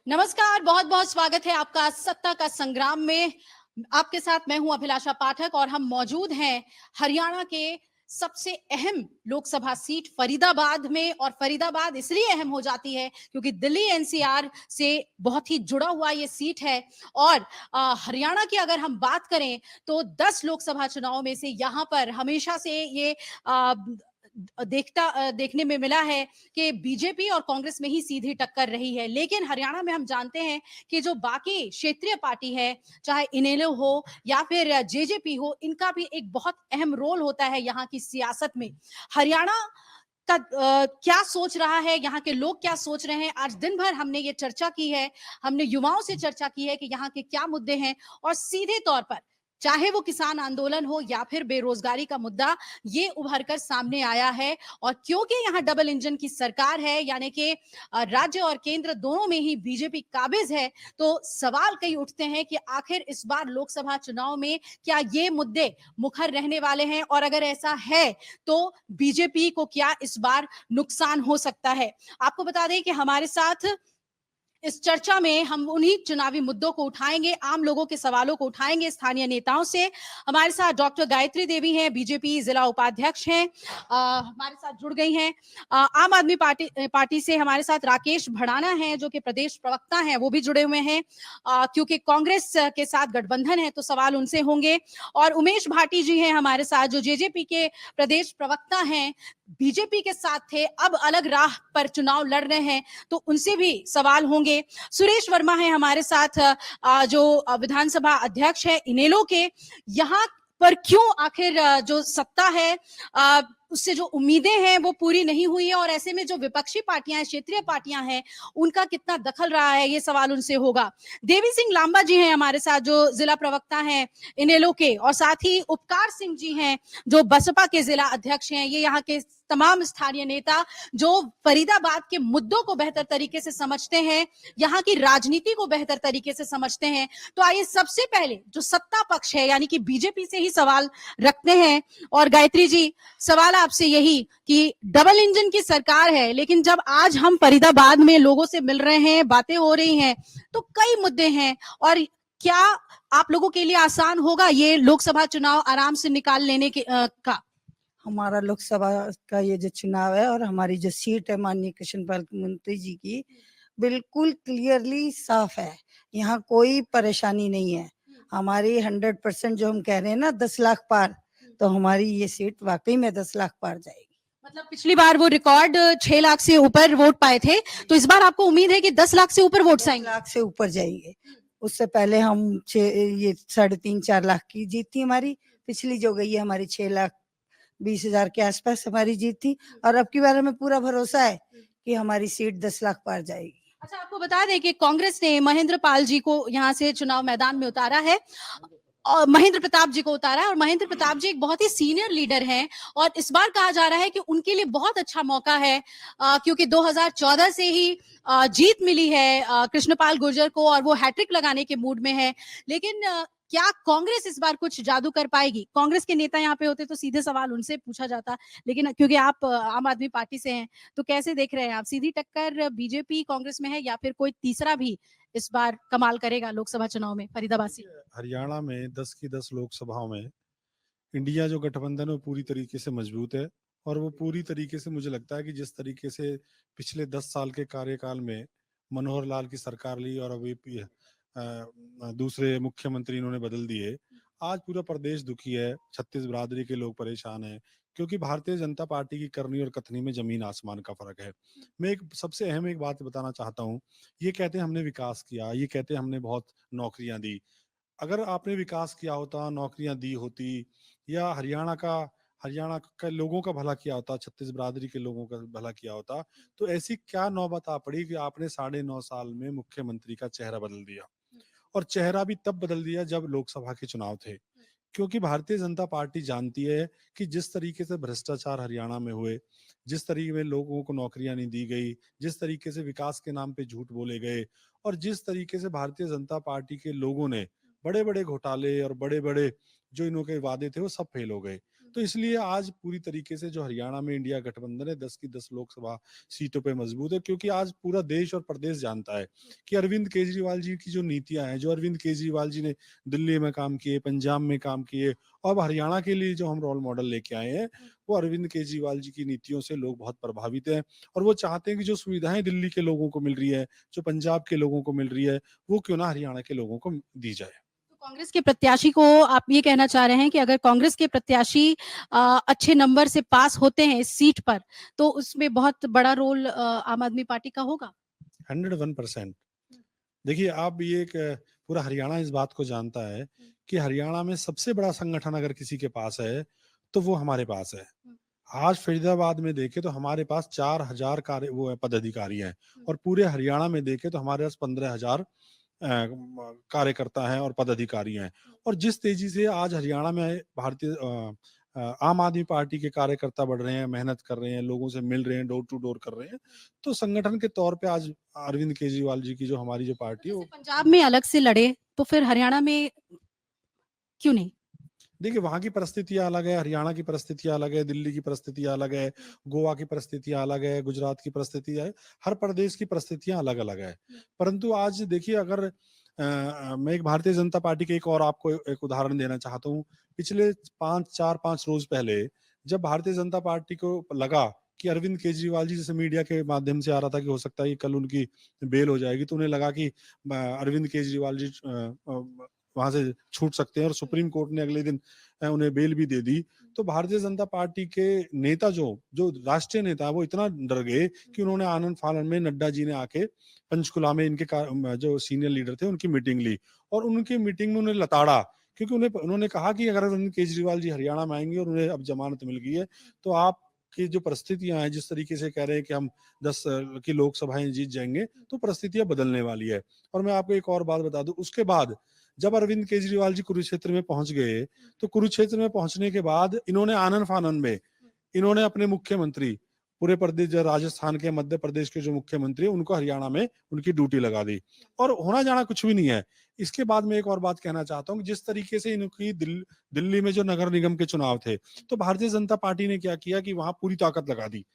नमस्कार, बहुत बहुत स्वागत है आपका सत्ता का संग्राम में। आपके साथ मैं हूं अभिलाषा पाठक और हम मौजूद हैं हरियाणा के सबसे अहम लोकसभा सीट फरीदाबाद में। और फरीदाबाद इसलिए अहम हो जाती है क्योंकि दिल्ली एनसीआर से बहुत ही जुड़ा हुआ ये सीट है। और हरियाणा की अगर हम बात करें तो 10 लोकसभा चुनाव में से यहां पर हमेशा से ये देखने में मिला है कि बीजेपी और कांग्रेस में ही सीधी टक्कर रही है। लेकिन हरियाणा में हम जानते हैं कि जो बाकी क्षेत्रीय पार्टी है, चाहे इनेलो हो या फिर जेजेपी हो, इनका भी एक बहुत अहम रोल होता है यहाँ की सियासत में। हरियाणा का क्या सोच रहा है, यहाँ के लोग क्या सोच रहे हैं, आज दिन भर हमने ये चर्चा की है। हमने युवाओं से चर्चा की है कि यहाँ के क्या मुद्दे हैं। और सीधे तौर पर चाहे वो किसान आंदोलन हो या फिर बेरोजगारी का मुद्दा, ये उभर कर सामने आया है। और क्योंकि यहाँ डबल इंजन की सरकार है, यानी कि राज्य और केंद्र दोनों में ही बीजेपी काबिज है, तो सवाल कई उठते हैं कि आखिर इस बार लोकसभा चुनाव में क्या ये मुद्दे मुखर रहने वाले हैं, और अगर ऐसा है तो बीजेपी को क्या इस बार नुकसान हो सकता है। आपको बता दें कि हमारे साथ इस चर्चा में हम उन्हीं चुनावी मुद्दों को उठाएंगे, आम लोगों के सवालों को उठाएंगे स्थानीय नेताओं से। हमारे साथ डॉक्टर गायत्री देवी हैं, बीजेपी जिला उपाध्यक्ष हैं, हमारे साथ जुड़ गई हैं। आम आदमी पार्टी से हमारे साथ राकेश भड़ाना हैं जो कि प्रदेश प्रवक्ता हैं, वो भी जुड़े हुए हैं। क्योंकि कांग्रेस के साथ गठबंधन है तो सवाल उनसे होंगे। और उमेश भाटी जी हैं हमारे साथ, जो जेजेपी के प्रदेश प्रवक्ता हैं, बीजेपी के साथ थे, अब अलग राह पर चुनाव लड़ रहे हैं, तो उनसे भी सवाल होंगे। सुरेश वर्मा है हमारे साथ, जो विधानसभा अध्यक्ष है इनेलो के। यहाँ पर क्यों आखिर जो सत्ता है, उससे जो उम्मीदें हैं वो पूरी नहीं हुई है, और ऐसे में जो विपक्षी पार्टियां हैं, क्षेत्रीय पार्टियां हैं, उनका कितना दखल रहा है, ये सवाल उनसे होगा। देवी सिंह लांबा जी हैं हमारे साथ, जो जिला प्रवक्ता हैं इनेलो के, और साथ ही उपकार सिंह जी हैं जो बसपा के जिला अध्यक्ष हैं। ये यहाँ के तमाम स्थानीय नेता जो फरीदाबाद के मुद्दों को बेहतर तरीके से समझते हैं, यहाँ की राजनीति को बेहतर तरीके से समझते हैं। तो आइए सबसे पहले जो सत्ता पक्ष है यानी कि बीजेपी से ही सवाल रखते हैं। और गायत्री जी, सवाल आपसे यही कि डबल इंजन की सरकार है, लेकिन जब आज हम फरीदाबाद में लोगों से मिल रहे हैं, बातें हो रही हैं, तो कई मुद्दे हैं। और क्या आप लोगों के लिए आसान होगा ये लोकसभा चुनाव आराम से निकाल लेने का? हमारा लोकसभा का ये जो चुनाव है और हमारी जो सीट है माननीय कृष्णपाल मंत्री जी की, बिल्कुल क्लियरली साफ है। यहाँ कोई परेशानी नहीं है। हमारी 100% जो हम कह रहे हैं ना 10 लाख पार, तो हमारी ये सीट वाकई में 10 लाख पार जाएगी। मतलब पिछली बार वो रिकॉर्ड 6 लाख से ऊपर वोट पाए थे, तो इस बार आपको उम्मीद है कि 10 लाख से ऊपर वोट आएंगे? 10 लाख से ऊपर जाएंगे। उससे पहले हम ये 3.5-4 लाख की जीत थी हमारी। पिछली जो गई है हमारी 6,20,000 के आसपास हमारी जीत थी, और अब की बार हमें पूरा भरोसा है कि हमारी सीट 10 लाख पार जाएगी। अच्छा, आपको बता दें कि कांग्रेस ने महेंद्र पाल जी को यहाँ से चुनाव मैदान में उतारा है, और महेंद्र प्रताप जी को उतारा है। और महेंद्र प्रताप जी एक बहुत ही सीनियर लीडर हैं, और इस बार कहा जा रहा है कि उनके लिए बहुत अच्छा मौका है, क्योंकि 2014 से ही जीत मिली है कृष्णपाल गुर्जर को, और वो हैट्रिक लगाने के मूड में है। लेकिन क्या कांग्रेस इस बार कुछ जादू कर पाएगी? कांग्रेस के नेता यहाँ पे होते तो सीधे सवाल उनसे पूछा जाता, लेकिन क्योंकि आप आम आदमी पार्टी से हैं, तो कैसे देख रहे हैं आप? सीधी टक्कर बीजेपी कांग्रेस में है या फिर कोई तीसरा भी इस बार कमाल करेगा लोकसभा चुनाव में फरीदाबाद से? हरियाणा में 10 की 10 लोकसभाओं में इंडिया जो गठबंधन है वो पूरी तरीके से मजबूत है। और वो पूरी तरीके से मुझे लगता है कि जिस तरीके से पिछले 10 साल के कार्यकाल में मनोहर लाल की सरकार ली और अभी दूसरे मुख्यमंत्री इन्होंने बदल दिए, आज पूरा प्रदेश दुखी है, छत्तीस बिरादरी के लोग परेशान हैं, क्योंकि भारतीय जनता पार्टी की करनी और कथनी में जमीन आसमान का फर्क है। मैं एक सबसे अहम एक बात बताना चाहता हूँ। ये कहते हैं हमने विकास किया, ये कहते हैं हमने बहुत नौकरियां दी। अगर आपने विकास किया होता, नौकरियां दी होती, या हरियाणा का लोगों का भला किया होता, छत्तीस बिरादरी के लोगों का भला किया होता, तो ऐसी क्या नौबत आ पड़ी कि आपने 9.5 साल में मुख्यमंत्री का चेहरा बदल दिया। और चेहरा भी तब बदल दिया जब लोकसभा के चुनाव थे, क्योंकि भारतीय जनता पार्टी जानती है कि जिस तरीके से भ्रष्टाचार हरियाणा में हुए, जिस तरीके में लोगों को नौकरियां नहीं दी गई, जिस तरीके से विकास के नाम पे झूठ बोले गए, और जिस तरीके से भारतीय जनता पार्टी के लोगों ने बड़े बड़े घोटाले और बड़े बड़े जो इन्हों के वादे थे वो सब फेल हो गए। तो इसलिए आज पूरी तरीके से जो हरियाणा में इंडिया गठबंधन है 10 की 10 लोकसभा सीटों पे मजबूत है, क्योंकि आज पूरा देश और प्रदेश जानता है कि अरविंद केजरीवाल जी की जो नीतियां हैं, जो अरविंद केजरीवाल जी ने दिल्ली में काम किए, पंजाब में काम किए, और हरियाणा के लिए जो हम रोल मॉडल लेके आए हैं, वो अरविंद केजरीवाल जी की नीतियों से लोग बहुत प्रभावित हैं। और वो चाहते हैं कि जो सुविधाएं दिल्ली के लोगों को मिल रही है, जो पंजाब के लोगों को मिल रही है, वो क्यों ना हरियाणा के लोगों को दी जाए। तो कांग्रेस के प्रत्याशी को आप ये कहना चाह रहे हैं कि अगर कांग्रेस के प्रत्याशी अच्छे नंबर से पास होते हैं इस सीट पर, तो उसमें बहुत बड़ा रोल आम आदमी पार्टी का होगा? 101%। देखिए, आप ये एक पूरा हरियाणा इस बात को जानता है कि हरियाणा में सबसे बड़ा संगठन अगर किसी के पास है, तो वो हमारे पास है। आज फरीदाबाद में देखें तो हमारे पास 4000 कार्य वो है पदाधिकारी हैं, और पूरे हरियाणा में देखें तो हमारे पास 15,000 कार्यकर्ता हैं और पदाधिकारी हैं। और जिस तेजी से आज हरियाणा में आम आदमी पार्टी के कार्यकर्ता बढ़ रहे हैं, मेहनत कर रहे हैं, लोगों से मिल रहे हैं, डोर टू डोर कर रहे हैं, तो संगठन के तौर पे आज अरविंद केजरीवाल जी की जो हमारी जो पार्टी है, जैसे वो पंजाब में अलग से लड़े, तो फिर हरियाणा में क्यों नहीं? देखिए वहाँ की परिस्थितियाँ अलग है, हरियाणा की परिस्थितियाँ अलग है, दिल्ली की परिस्थितियाँ अलग है, गोवा की परिस्थितियाँ अलग है, गुजरात की परिस्थितियाँ है, हर प्रदेश की परिस्थितियाँ अलग अलग है। परंतु आज देखिए, अगर मैं एक भारतीय जनता पार्टी के एक और आपको एक उदाहरण देना चाहता हूँ। पिछले 5 रोज पहले जब भारतीय जनता पार्टी को लगा कि अरविंद केजरीवाल जी, जैसे मीडिया के माध्यम से आ रहा था कि हो सकता है कि कल उनकी बेल हो जाएगी, तो उन्हें लगा कि अरविंद केजरीवाल जी वहां से छूट सकते हैं, और सुप्रीम कोर्ट ने अगले दिन उन्हें बेल भी दे दी। तो भारतीय जनता पार्टी के नेता जो जो राष्ट्रीय नेता वो इतना डर गए कि उन्होंने आनंद फानन में नड्डा जी ने आके पंचकुला में इनके जो सीनियर लीडर थे उनकी मीटिंग ली, और उनकी मीटिंग में उन्हें लताड़ा, क्योंकि उन्होंने कहा कि अगर अरविंद केजरीवाल जी हरियाणा में आएंगे और उन्हें अब जमानत मिल गई है, तो आप की जो परिस्थितियां हैं, जिस तरीके से कह रहे हैं कि हम 10 की लोकसभाएं जीत जाएंगे, तो परिस्थितियां बदलने वाली है। और मैं आपको एक और बात बता दूं, उसके बाद जब अरविंद केजरीवाल जी कुरुक्षेत्र में पहुंच गए, तो कुरुक्षेत्र में पहुंचने के बाद इन्होंने आनन फानन में इन्होंने अपने मुख्यमंत्री, पूरे प्रदेश जो राजस्थान के, मध्य प्रदेश के जो मुख्यमंत्री है, उनको हरियाणा में उनकी ड्यूटी लगा दी। और होना जाना कुछ भी नहीं है। इसके बाद मैं एक और बात कहना चाहता हूँ कि जिस तरीके से इनकी दिल्ली में जो नगर निगम के चुनाव थे, तो भारतीय जनता पार्टी ने क्या किया कि वहां पूरी ताकत लगा दी।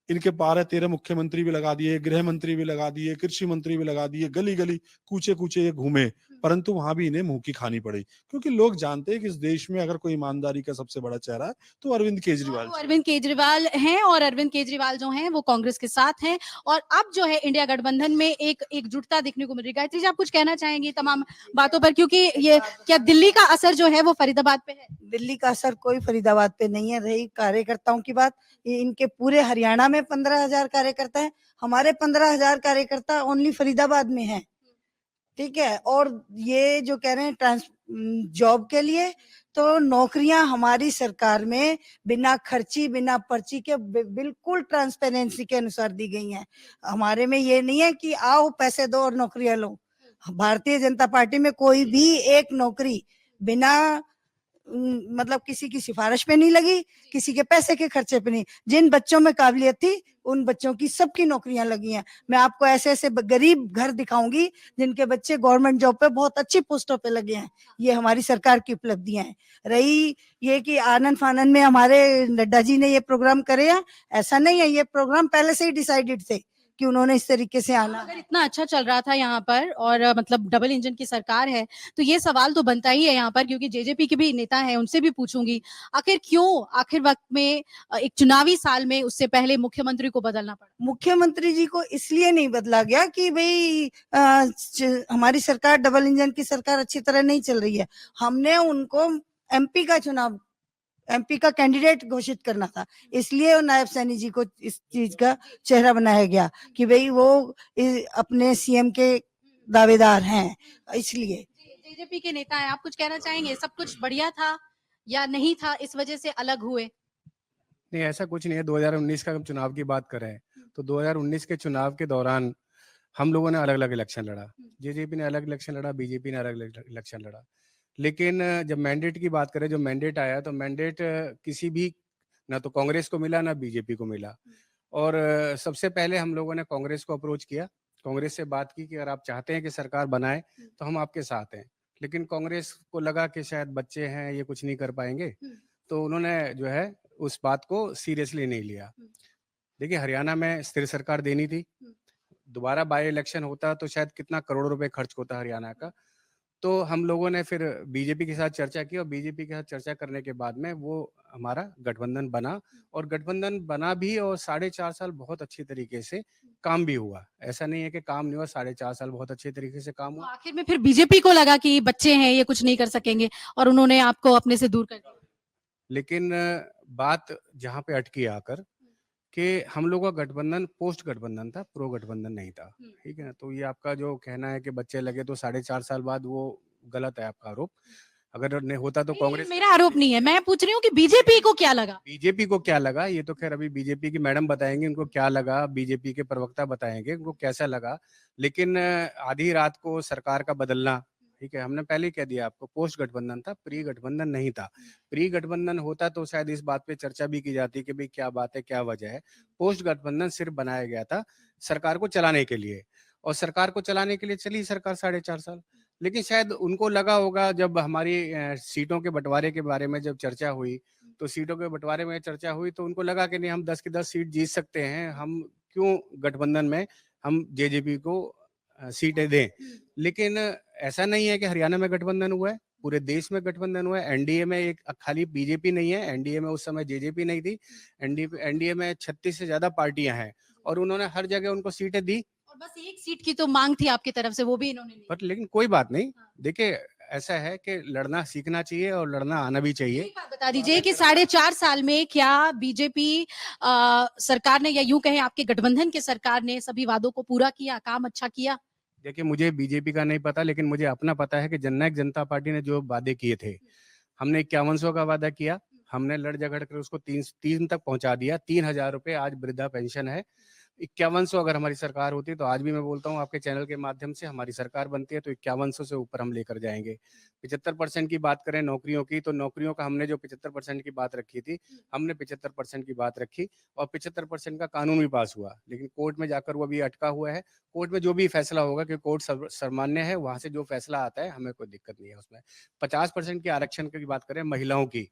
इनके 12-13 मुख्यमंत्री भी लगा दिए, गृह मंत्री भी लगा दिए, कृषि मंत्री भी लगा दिए, गली गली कूचे कूचे ये घूमे, परंतु वहां भी इन्हें मुंह की खानी पड़ी, क्योंकि लोग जानते हैं कि इस देश में अगर कोई ईमानदारी का सबसे बड़ा चेहरा है तो अरविंद केजरीवाल वो जी। अरविंद केजरीवाल हैं, और अरविंद केजरीवाल जो हैं वो कांग्रेस के साथ हैं, और अब जो है इंडिया गठबंधन में एक एकजुटता देखने को मिल रही है। गायत्री जी, आप कुछ कहना चाहेंगे तमाम बातों पर, क्योंकि ये क्या दिल्ली का असर जो है वो फरीदाबाद पे है? दिल्ली का असर कोई फरीदाबाद पे नहीं है। रही कार्यकर्ताओं की बात, ये इनके पूरे हरियाणा में 15,000 कार्यकर्ता हैं, हमारे 15,000 कार्यकर्ता ओनली फरीदाबाद में हैं। ठीक है, और ये जो कह रहे हैं जॉब के लिए, तो नौकरियां हमारी सरकार में बिना खर्ची बिना पर्ची के बिल्कुल ट्रांसपेरेंसी के अनुसार दी गई हैं। हमारे में ये नहीं है कि आओ पैसे दो और नौकरियां लो। भारतीय जनता पार्टी में कोई भी एक नौकरी बिना मतलब किसी की सिफारिश पे नहीं लगी, किसी के पैसे के खर्चे पे नहीं। जिन बच्चों में काबिलियत थी उन बच्चों की सबकी नौकरियां लगी हैं। मैं आपको ऐसे ऐसे गरीब घर दिखाऊंगी जिनके बच्चे गवर्नमेंट जॉब पे बहुत अच्छी पोस्टों पे लगे हैं। ये हमारी सरकार की उपलब्धियां हैं। रही ये कि आनंद फानन में हमारे नड्डा जी ने ये प्रोग्राम करे हैं, ऐसा नहीं है, ये प्रोग्राम पहले से ही डिसाइडेड थे कि उन्होंने इस तरीके से आना। अगर इतना अच्छा चल रहा था यहाँ पर, और मतलब डबल इंजन की सरकार है, तो ये सवाल तो बनता ही है यहाँ पर, क्योंकि जेजेपी के भी नेता हैं, उनसे भी पूछूंगी आखिर क्यों आखिर वक्त में एक चुनावी साल में उससे पहले मुख्यमंत्री को बदलना पड़ा? मुख्यमंत्री जी को इसलिए नहीं बदला गया कि भाई हमारी सरकार डबल इंजन की सरकार अच्छी तरह नहीं चल रही है। हमने उनको एमपी का कैंडिडेट घोषित करना था, इसलिए नायब सैनी जी को इस चीज का चेहरा बनाया गया कि भाई वो अपने सीएम के दावेदार हैं, इसलिए। जेजेपी के नेता हैं, आप कुछ कहना चाहेंगे? सब कुछ बढ़िया था या नहीं था, इस वजह से अलग हुए? नहीं, ऐसा कुछ नहीं है। 2019 का हम चुनाव की बात करें तो 2019 के चुनाव के दौरान हम लोगों ने अलग अलग इलेक्शन लड़ा। जेजेपी ने अलग इलेक्शन लड़ा, बीजेपी ने अलग इलेक्शन लड़ा। लेकिन जब मैंडेट की बात करें, जो मैंडेट आया, तो मैंडेट किसी भी, ना तो कांग्रेस को मिला ना बीजेपी को मिला। और सबसे पहले हम लोगों ने कांग्रेस को अप्रोच किया, कांग्रेस से बात की कि अगर आप चाहते हैं कि सरकार बनाए तो हम आपके साथ हैं। लेकिन कांग्रेस को लगा कि शायद बच्चे हैं, ये कुछ नहीं कर पाएंगे, तो उन्होंने जो है उस बात को सीरियसली नहीं लिया। देखिए, हरियाणा में स्थिर सरकार देनी थी, दोबारा बाई इलेक्शन होता तो शायद कितना करोड़ रुपए खर्च होता हरियाणा का। तो हम लोगों ने फिर बीजेपी के साथ चर्चा की और बीजेपी के साथ चर्चा करने के बाद में वो हमारा गठबंधन बना और गठबंधन बना भी और 4.5 साल बहुत अच्छी तरीके से काम भी हुआ। ऐसा नहीं है कि काम नहीं हुआ, 4.5 साल बहुत अच्छे तरीके से काम तो हुआ। आखिर में फिर बीजेपी को लगा कि बच्चे हैं, ये कुछ नहीं कर सकेंगे और उन्होंने आपको अपने से दूर कर दिया। लेकिन बात जहाँ पे अटकी आकर कि हम लोगों का गठबंधन पोस्ट गठबंधन था, प्रो गठबंधन नहीं था। ठीक है ना? तो ये आपका जो कहना है कि बच्चे लगे तो 4.5 साल बाद, वो गलत है आपका आरोप। अगर नहीं होता तो नहीं, ये कांग्रेस मेरा आरोप नहीं है, मैं पूछ रही हूँ कि बीजेपी को क्या लगा। बीजेपी को क्या लगा, ये तो खैर अभी बीजेपी की मैडम बताएंगे उनको क्या लगा, बीजेपी के प्रवक्ता बताएंगे उनको कैसा लगा। लेकिन आधी रात को सरकार का बदलना, ठीक है, हमने पहले ही कह दिया आपको, पोस्ट गठबंधन था, प्री गठबंधन नहीं था। प्री गठबंधन होता तो शायद इस बात पे चर्चा भी की जाती कि भाई क्या बात है, क्या वजह है। पोस्ट गठबंधन सिर्फ बनाया गया था सरकार को चलाने के लिए, और सरकार को चलाने के लिए चली सरकार 4.5 साल। लेकिन शायद उनको लगा होगा, जब हमारी सीटों के बंटवारे के बारे में जब चर्चा हुई, तो सीटों के बंटवारे में चर्चा हुई तो उनको लगा कि नहीं, हम 10 की 10 सीट जीत सकते हैं, हम क्यों गठबंधन में हम जेजेपी को सीटें दें। लेकिन ऐसा नहीं है कि हरियाणा में गठबंधन हुआ है, पूरे देश में गठबंधन हुआ है। एनडीए में एक खाली बीजेपी नहीं है, एनडीए में उस समय जेजेपी नहीं थी। एनडीए में 36 से ज्यादा पार्टियां हैं और उन्होंने हर जगह उनको सीटें दी। और बस एक सीट की तो मांग थी आपकी तरफ से, वो भी इन्होंने नहीं। पर लेकिन कोई बात नहीं, देखिए ऐसा है कि लड़ना सीखना चाहिए और लड़ना आना भी चाहिए। एक बात बता दीजिए कि 4.5 साल में क्या बीजेपी सरकार ने, या यूं कहें आपके गठबंधन के सरकार ने सभी वादों को पूरा किया, काम अच्छा किया? देखिए, मुझे बीजेपी का नहीं पता, लेकिन मुझे अपना पता है कि जननायक जनता पार्टी ने जो वादे किए थे, हमने 5100 का वादा किया, हमने लड़ झगड़ कर उसको 3 तक पहुंचा दिया। 3000 रुपए आज वृद्धा पेंशन है। 5100 अगर हमारी सरकार होती तो आज भी मैं बोलता हूँ आपके चैनल के माध्यम से, हमारी सरकार बनती है तो 5100 से ऊपर हम लेकर जाएंगे। 75% की बात करें नौकरियों की, तो नौकरियों का हमने जो 75% की बात रखी थी, हमने 75% की बात रखी और 75% का कानून भी पास हुआ। लेकिन कोर्ट में जाकर वो अभी अटका हुआ है। कोर्ट में जो भी फैसला होगा, कि कोर्ट सर्वमान्य है, वहां से जो फैसला आता है हमें कोई दिक्कत नहीं है उसमें। 50% की आरक्षण की बात करें महिलाओं की,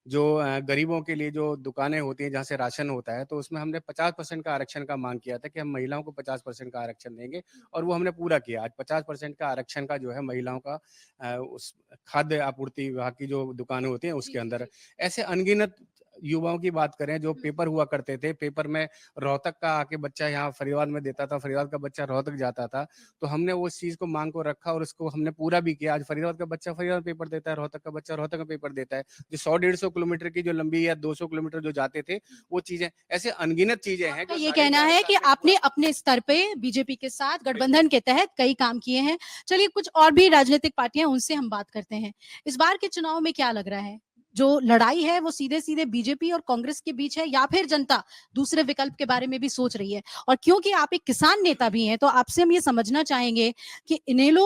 जो गरीबों के लिए जो दुकानें होती हैं जहाँ से राशन होता है, तो उसमें हमने 50% का आरक्षण का मांग किया था कि हम महिलाओं को 50% का आरक्षण देंगे, और वो हमने पूरा किया। आज 50% का आरक्षण का जो है महिलाओं का उस खाद्य आपूर्ति विभाग की जो दुकानें होती हैं उसके अंदर। ऐसे अनगिनत युवाओं की बात करें जो पेपर हुआ करते थे, पेपर में रोहतक का आके बच्चा यहाँ फरीदाबाद में देता था, फरीदाबाद का बच्चा रोहतक जाता था, तो हमने उस चीज को मांग को रखा और उसको हमने पूरा भी किया। आज फरीदाबाद का बच्चा फरीदाबाद पेपर देता है, रोहतक का बच्चा रोहतक में पेपर देता है। जो 100-150 किलोमीटर की जो लंबी या 200 किलोमीटर जो जाते थे, वो चीजें, ऐसे अनगिनत चीजें हैं। आपका ये कहना है कि आपने अपने स्तर पे बीजेपी के साथ गठबंधन के तहत कई काम किए हैं। चलिए, कुछ और भी राजनीतिक पार्टियां, उनसे हम बात करते हैं। इस बार के चुनाव में क्या लग रहा है? जो लड़ाई है वो सीधे सीधे बीजेपी और कांग्रेस के बीच है, या फिर जनता दूसरे विकल्प के बारे में भी सोच रही है? और क्योंकि आप एक किसान नेता भी हैं, तो आपसे हम ये समझना चाहेंगे कि इनेलो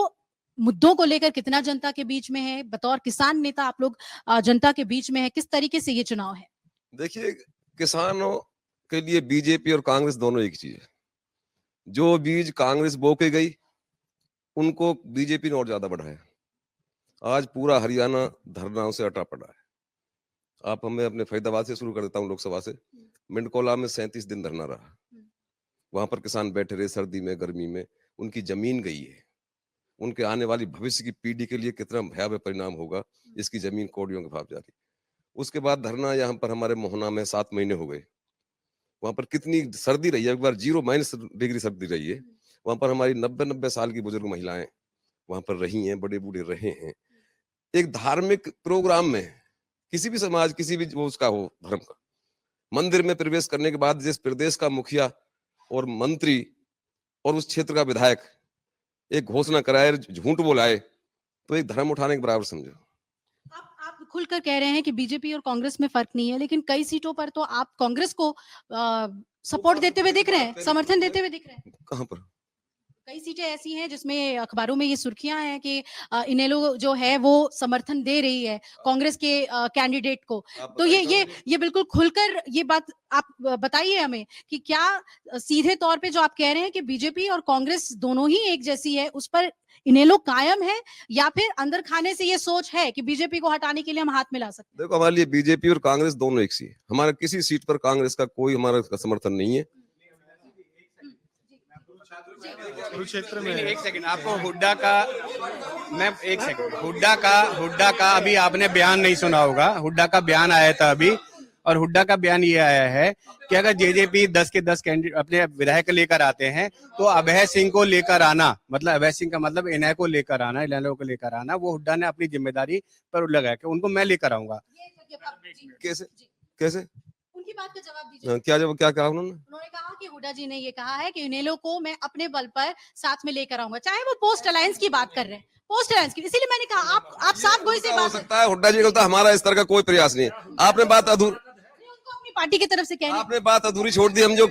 मुद्दों को लेकर कितना जनता के बीच में है? बतौर किसान नेता आप लोग जनता के बीच में है, किस तरीके से ये चुनाव है? देखिए, किसानों के लिए बीजेपी और कांग्रेस दोनों एक चीज है। जो बीज कांग्रेस बो के गई, उनको बीजेपी ने और ज्यादा बढ़ाया। आज पूरा हरियाणा धरनाओं से अटा पड़ा है। आप हमें अपने फरीदाबाद से शुरू कर देता हूँ, लोकसभा से। मिंडकोला में 37 दिन धरना रहा। वहां पर किसान बैठे रहे, सर्दी में गर्मी में, उनकी जमीन गई है। उनके आने वाली भविष्य की पीढ़ी के लिए कितना भयावह परिणाम होगा, इसकी जमीन कौड़ियों के भाव जा रही। उसके बाद धरना यहाँ पर हमारे मोहना में 7 महीने हो गए। वहां पर कितनी सर्दी रही है, एक बार 0- सर्दी रही है। वहां पर हमारी 90-90 साल की बुजुर्ग महिलाएं वहां पर रही हैं, बड़े बूढ़े रहे हैं। एक धार्मिक प्रोग्राम में, किसी भी समाज, किसी भी वो उसका हो धर्म का, मंदिर में प्रवेश करने के बाद जिस प्रदेश का मुखिया और मंत्री और उस क्षेत्र का विधायक एक घोषणा कराए, झूठ बोलाए, तो एक धर्म उठाने के बराबर समझो। आप खुलकर कह रहे हैं कि बीजेपी और कांग्रेस में फर्क नहीं है, लेकिन कई सीटों पर तो आप कांग्रेस को सपोर्ट देते हुए दिख रहे हैं, समर्थन देते हुए दिख रहे हैं। कहां पर? कई सीटें ऐसी हैं जिसमें अखबारों में ये सुर्खियां हैं कि इनेलो जो है वो समर्थन दे रही है कांग्रेस के कैंडिडेट को। आप तो बताइए ये बिल्कुल खुलकर ये बात आप बताइए हमें कि क्या सीधे तौर पे जो आप कह रहे हैं कि बीजेपी और कांग्रेस दोनों ही एक जैसी है, उस पर इनेलो कायम है, या फिर अंदर खाने से ये सोच है कि बीजेपी को हटाने के लिए हम हाथ मिला सकते हैं? देखो, हमारे लिए बीजेपी और कांग्रेस दोनों एक सी है। हमारा किसी सीट पर कांग्रेस का कोई हमारा समर्थन नहीं है। कुरुक्षेत्र नहीं, में एक सेकंड, आपको हुड्डा का, मैं एक सेकंड, हुड्डा का अभी आपने बयान नहीं सुना होगा। हुड्डा का बयान आया था अभी, और हुड्डा का बयान ये आया है कि अगर जेजेपी 10 के 10 कैंडिडेट अपने विधायक लेकर आते हैं तो अभय सिंह को लेकर आना, मतलब अभय सिंह का मतलब इनेलो को लेकर आना, इनेलो को लेकर आना, वो हुड्डा ने अपनी जिम्मेदारी पर लगाया कि उनको मैं लेकर आऊंगा। कैसे कैसे उनकी बात का जवाब दीजिए। क्या कहा उन्होंने? उन्होंने कहा कि हुड्डा जी ने ये कहा है कि इनेलो को मैं अपने बल पर साथ में लेकर आऊंगा, चाहे वो पोस्ट अलायंस की बात कर रहे हैं, पोस्ट अलायंस की। इसीलिए मैंने कहा आप साफ गोई से हो बात सकता है हुड्डा जी का, हमारा इस तरह का कोई प्रयास नहीं है। आपने बात अधूरी उनको अपनी पार्टी की तरफ से कहने आपने बात अधूरी छोड़ दी। हम जो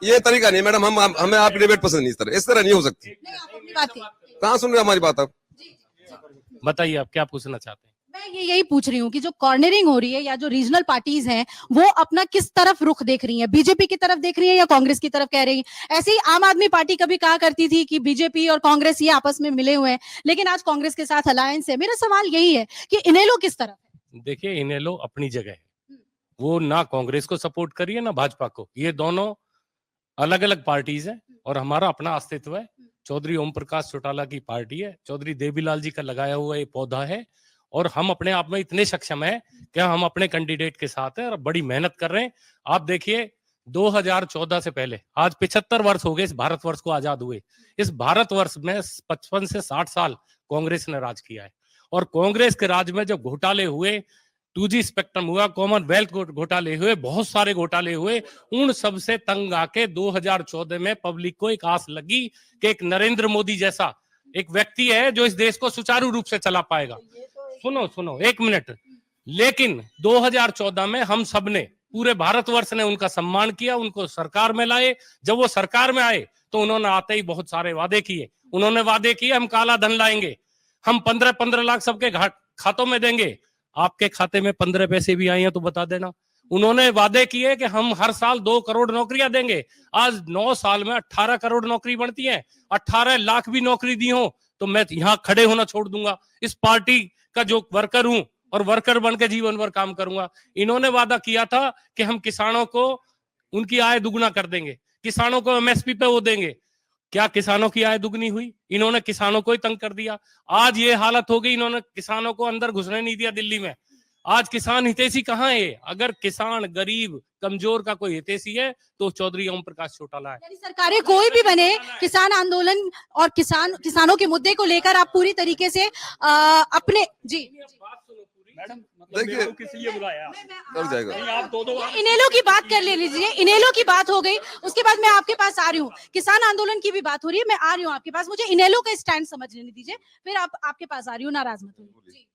ये तरीका नहीं मैडम, हमें आप डिबेट पसंद नहीं। इस तरह नहीं हो सकती। नहीं, आप अपनी बात कहिए। कहाँ सुन रहे हमारी बात आप? बताइए आप क्या पूछना चाहते हैं? मैं यही पूछ रही हूँ कि जो कॉर्नरिंग हो रही है या जो रीजनल पार्टीज हैं वो अपना किस तरफ रुख देख रही हैं, बीजेपी की तरफ देख रही है या कांग्रेस की तरफ कह रही है? ऐसे ही आम आदमी पार्टी कभी कहा करती थी कि बीजेपी और कांग्रेस ये आपस में मिले हुए हैं, लेकिन आज कांग्रेस के साथ अलायंस है। मेरा सवाल यही है कि इनेलो किस तरफ है? देखिए, इनेलो अपनी जगह है, वो ना कांग्रेस को सपोर्ट करी है ना भाजपा को। ये दोनों अलग अलग पार्टीज है और हमारा अपना अस्तित्व है। चौधरी ओम प्रकाश चौटाला की पार्टी है, चौधरी देवीलाल जी का लगाया हुआ ये पौधा है, और हम अपने आप में इतने सक्षम है कि हम अपने कैंडिडेट के साथ है और बड़ी मेहनत कर रहे हैं। आप देखिए 2014 से पहले आज 75 वर्ष हो गए इस भारतवर्ष को आजाद हुए। इस भारतवर्ष में 55 से 60 साल कांग्रेस ने राज किया है, और कांग्रेस के राज में जब घोटाले हुए, 2G स्पेक्ट्रम हुआ, कॉमनवेल्थ घोटाले हुए, बहुत सारे घोटाले हुए, उन सब से तंग आके 2014 में पब्लिक को एक आस लगी कि एक नरेंद्र मोदी जैसा एक व्यक्ति है जो इस देश को सुचारू रूप से चला पाएगा। सुनो 1 मिनट। लेकिन 2014 में हम सब ने, पूरे भारतवर्ष ने उनका सम्मान किया, उनको सरकार में लाए। जब वो सरकार में आए तो उन्होंने आते ही बहुत सारे वादे किए। उन्होंने वादे किए हम काला धन लाएंगे, हम 15-15 लाख सबके खातों में देंगे। आपके खाते में 15 पैसे भी आए हैं तो बता देना। उन्होंने वादे किए कि हम हर साल 2 करोड़ नौकरियां देंगे। आज 9 साल में 18 करोड़ नौकरी बढ़ती है। 18 लाख भी नौकरी दी हो तो मैं यहाँ खड़े होना छोड़ दूंगा। इस पार्टी का जो वर्कर हूं और वर्कर बन के जीवन भर काम करूंगा। इन्होंने वादा किया था कि हम किसानों को उनकी आय दुगना कर देंगे, किसानों को MSP पे वो देंगे। क्या किसानों की आय दुगनी हुई? इन्होंने किसानों को ही तंग कर दिया। आज ये हालत हो गई, इन्होंने किसानों को अंदर घुसने नहीं दिया दिल्ली में। आज किसान हितैषी कहाँ है? अगर किसान, गरीब, कमजोर का कोई हितैषी है तो चौधरी ओम प्रकाश चौटाला है। यानी सरकारें कोई भी बने, किसान आंदोलन और किसानों के मुद्दे को लेकर आप पूरी तरीके से अपने देखिए किस लिए बुलाया? कर जाएगा। आप दो इनेलो की बात कर ले लीजिए। इनेलो की बात हो गई, उसके बाद मैं आपके पास आ रही हूँ। किसान आंदोलन की भी बात हो रही है, मैं आ रही हूँ आपके पास। मुझे इनेलो का स्टैंड समझ लेने दीजिए, फिर आपके पास आ रही हूँ। नाराज मत होइए।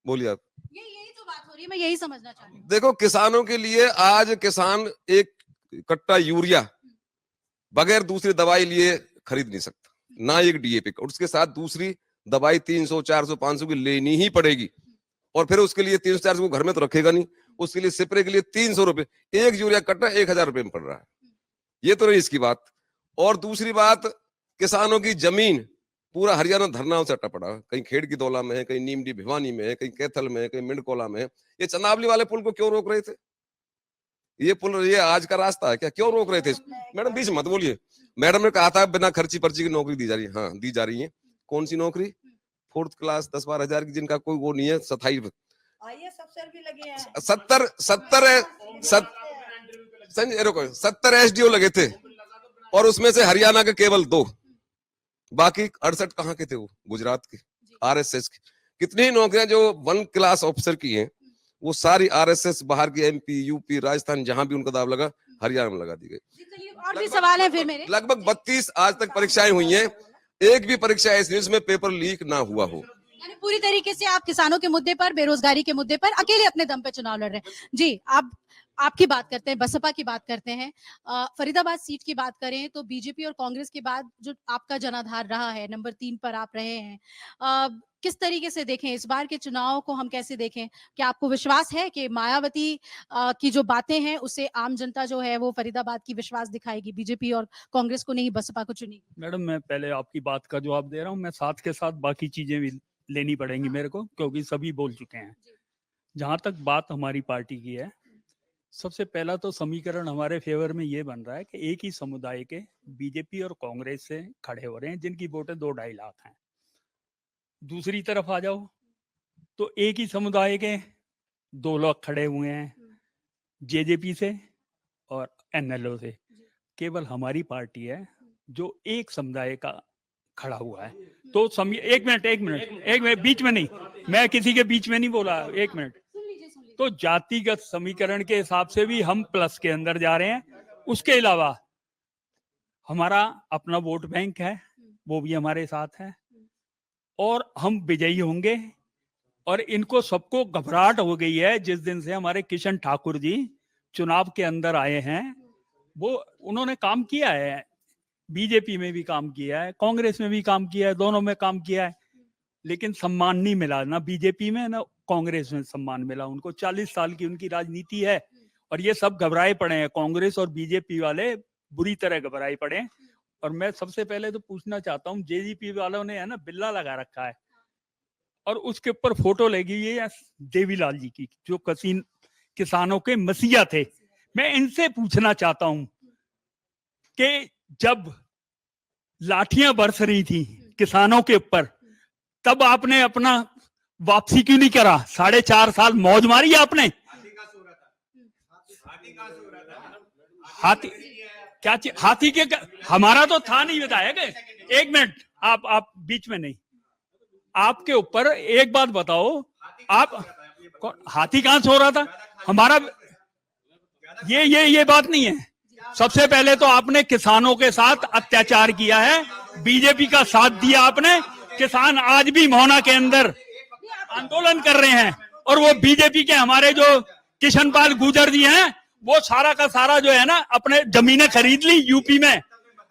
बोलिए आप। यही तो बात हो रही है, मैं यही समझना चाह रही हूँ। देखो, किसानों के लिए आज किसान एक कट्टा यूरिया बगैर दूसरी दवाई लिए खरीद नहीं सकता, ना एक DAP का। उसके साथ दूसरी दवाई 300, 400, 500 की लेनी ही पड़ेगी, और फिर उसके लिए 300-400 को घर में तो रखेगा नहीं। उसके लिए स्प्रे के लिए 300 रुपए, एक यूरिया कट्टा 1000 रुपए में पड़ रहा है। ये तो नहीं इसकी बात। और दूसरी बात, किसानों की जमीन पूरा हरियाणा धरनाओं से अटा पड़ा है। कहीं खेड़ की दौला में है, कहीं नीमडी भिवानी में है, कहीं कैथल में है, कहीं मिंडकोला में है। ये चनावली वाले पुल को क्यों रोक रहे थे? ये पुल ये आज का रास्ता है क्या? क्यों रोक रहे थे? मैडम बीच मत बोलिए। मैडम ने कहा था बिना खर्ची पर्ची की नौकरी दी जा रही है। हाँ, दी जा रही है। कौन सी नौकरी? 4th क्लास 10-12 हजार की, जिनका कोई वो नहीं है। 70 SDO लगे थे, और उसमें से हरियाणा के केवल 2, बाकी 68 कहाँ के थे? वो गुजरात के RSS के। कितनी ही नौकरियां जो 1 क्लास ऑफिसर की हैं, वो सारी RSS बाहर की MP, UP, राजस्थान, जहां भी उनका दाव लगा, हरियाणा में लगा दी गई। और भी सवाल है फिर मेरे। लगभग 32 आज तक परीक्षाएं हुई हैं, एक भी परीक्षा ऐसी जिसमें पेपर लीक ना हुआ हो। यानी पूरी तरीके से आप किसानों के मुद्दे पर, बेरोजगारी के मुद्दे पर अकेले अपने दम पे चुनाव लड़ रहे हैं। जी, आपकी बात करते हैं, बसपा की बात करते हैं। फरीदाबाद सीट की बात करें तो बीजेपी और कांग्रेस के बाद जो आपका जनाधार रहा है, नंबर 3 पर आप रहे हैं। किस तरीके से देखें इस बार के चुनाव को, हम कैसे देखें? क्या आपको विश्वास है कि मायावती की जो बातें हैं उससे आम जनता जो है वो फरीदाबाद की विश्वास दिखाएगी, बीजेपी और कांग्रेस को नहीं बसपा को चुनेगी? मैडम, मैं पहले आपकी बात का जवाब दे रहा हूँ, मैं साथ के साथ बाकी चीजें भी लेनी पड़ेंगी मेरे को, क्योंकि सभी बोल चुके हैं। जहां तक बात हमारी पार्टी की है, सबसे पहला तो समीकरण हमारे फेवर में ये बन रहा है कि एक ही समुदाय के बीजेपी और कांग्रेस से खड़े हो रहे हैं, जिनकी वोटें 2-2.5 लाख हैं। दूसरी तरफ आ जाओ तो एक ही समुदाय के 2 लोग खड़े हुए हैं जेजेपी से और एनएलओ से। केवल हमारी पार्टी है जो एक समुदाय का खड़ा हुआ है। तो एक मिनट, बीच में नहीं, मैं किसी के बीच में नहीं बोला, एक मिनट। तो जातिगत समीकरण के हिसाब से भी हम प्लस के अंदर जा रहे हैं। उसके अलावा हमारा अपना वोट बैंक है, वो भी हमारे साथ है और हम विजयी होंगे। और इनको सबको घबराहट हो गई है जिस दिन से हमारे किशन ठाकुर जी चुनाव के अंदर आए हैं। वो उन्होंने काम किया है, बीजेपी में भी काम किया है, कांग्रेस में भी काम किया है, दोनों में काम किया है, लेकिन सम्मान नहीं मिला, ना बीजेपी में ना कांग्रेस में सम्मान मिला उनको। 40 साल की उनकी राजनीति है और ये सब घबराए पड़े हैं, कांग्रेस और बीजेपी वाले बुरी तरह घबराए पड़े हैं। और मैं सबसे पहले तो पूछना चाहता हूँ, जेजेपी वालों ने है ना बिल्ला लगा रखा है और उसके ऊपर फोटो लगी हुई है देवीलाल जी की, जो किसानों के मसीहा थे। मैं इनसे पूछना चाहता हूं कि जब लाठियां बरस रही थी किसानों के ऊपर, तब आपने अपना वापसी क्यों नहीं करा? 4.5 साल मौज मारी आपने। हाथी क्या हाथी के हमारा तो था नहीं विधायक। एक मिनट, आप बीच में नहीं। आपके ऊपर एक बात बताओ, आप हाथी कहां सो रहा था? हमारा ये बात नहीं है। सबसे पहले तो आपने किसानों के साथ अत्याचार किया है, बीजेपी का साथ दिया आपने। किसान आज भी मोहना के अंदर आंदोलन कर रहे हैं और वो बीजेपी के हमारे जो किशनपाल गुर्जर जी हैं, वो सारा का सारा जो है ना अपने जमीनें खरीद ली यूपी में,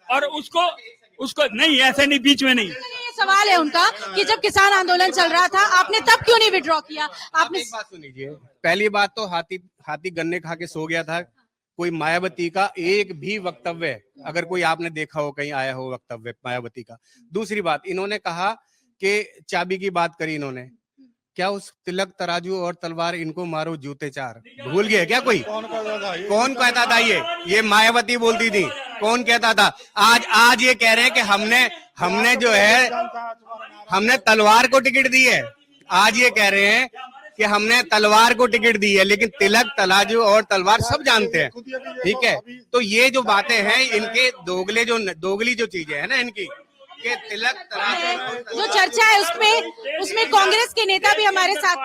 और उसको नहीं, ऐसे नहीं, बीच में नहीं। ये सवाल है उनका कि जब किसान आंदोलन चल रहा था आपने तब क्यों नहीं विड्रॉ किया? आपने एक बात सुनिए, पहली बात तो हाथी गन्ने खा के सो गया था। कोई मायावती का एक भी वक्तव्य, अगर कोई आपने देखा हो कहीं आया हो वक्तव्य मायावती का। दूसरी बात, इन्होंने कहा कि चाबी की बात करी इन्होंने, क्या उस तिलक तराजू और तलवार इनको मारो जूते 4 भूल गए क्या? कोई कौन कहता था? ये मायावती बोलती थी। कौन कहता था? आज ये कह रहे हैं कि हमने जो है हमने तलवार को टिकट दी है। आज ये कह रहे हैं कि हमने तलवार को टिकट दी है, लेकिन तिलक तराजू और तलवार सब जानते हैं, ठीक है? तो ये जो बातें हैं इनके दोगली जो चीजें है ना इनकी, के तिलक तराजू जो चर्चा है उसमें कांग्रेस के नेता भी हमारे साथ।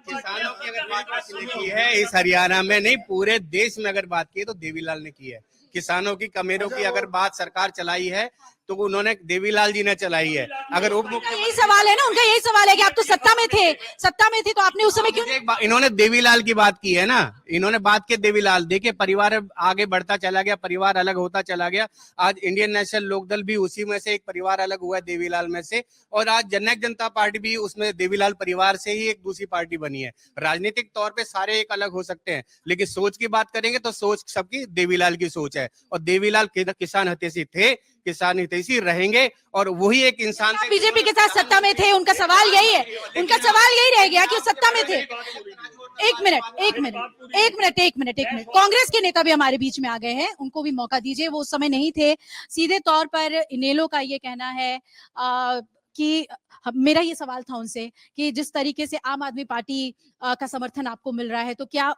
किसानों की अगर बात की है इस हरियाणा में नहीं, पूरे देश में अगर बात की है तो देवीलाल ने की है। किसानों की कमेरों की अगर बात सरकार चलाई है तो उन्होंने देवीलाल जी ने चलाई है। अगर यही सवाल है ना, उनका यही सवाल है कि आप तो सत्ता में थे तो आपने उस समय क्यों? इन्होंने देवीलाल की बात की है ना, इन्होंने बात की देवीलाल। देखिए, परिवार आगे बढ़ता चला गया, परिवार अलग होता चला गया। आज इंडियन नेशनल लोकदल भी उसी में से एक परिवार अलग हुआ है देवीलाल में से, और आज जननायक जनता पार्टी भी उसमें देवीलाल परिवार से ही एक दूसरी पार्टी बनी है। राजनीतिक तौर पे सारे एक अलग हो सकते हैं, लेकिन सोच की बात करेंगे तो सोच सबकी देवीलाल की सोच है। और देवीलाल किसान हितैषी थे, किसान हितैषी रहेंगे, और वही एक इंसान थे। बीजेपी के साथ सत्ता में थे, उनका सवाल यही है, उनका सवाल यही रह गया कि सत्ता में थे। एक मिनट, कांग्रेस के नेता भी हमारे बीच में आ गए हैं, उनको भी मौका दीजिए। वो उस समय नहीं थे। सीधे तौर पर इनेलो का ये कहना है कि मेरा ये सवाल था उनसे कि जिस तरीके से आम आदमी पार्टी का समर्थन आपको मिल रहा है तो क्या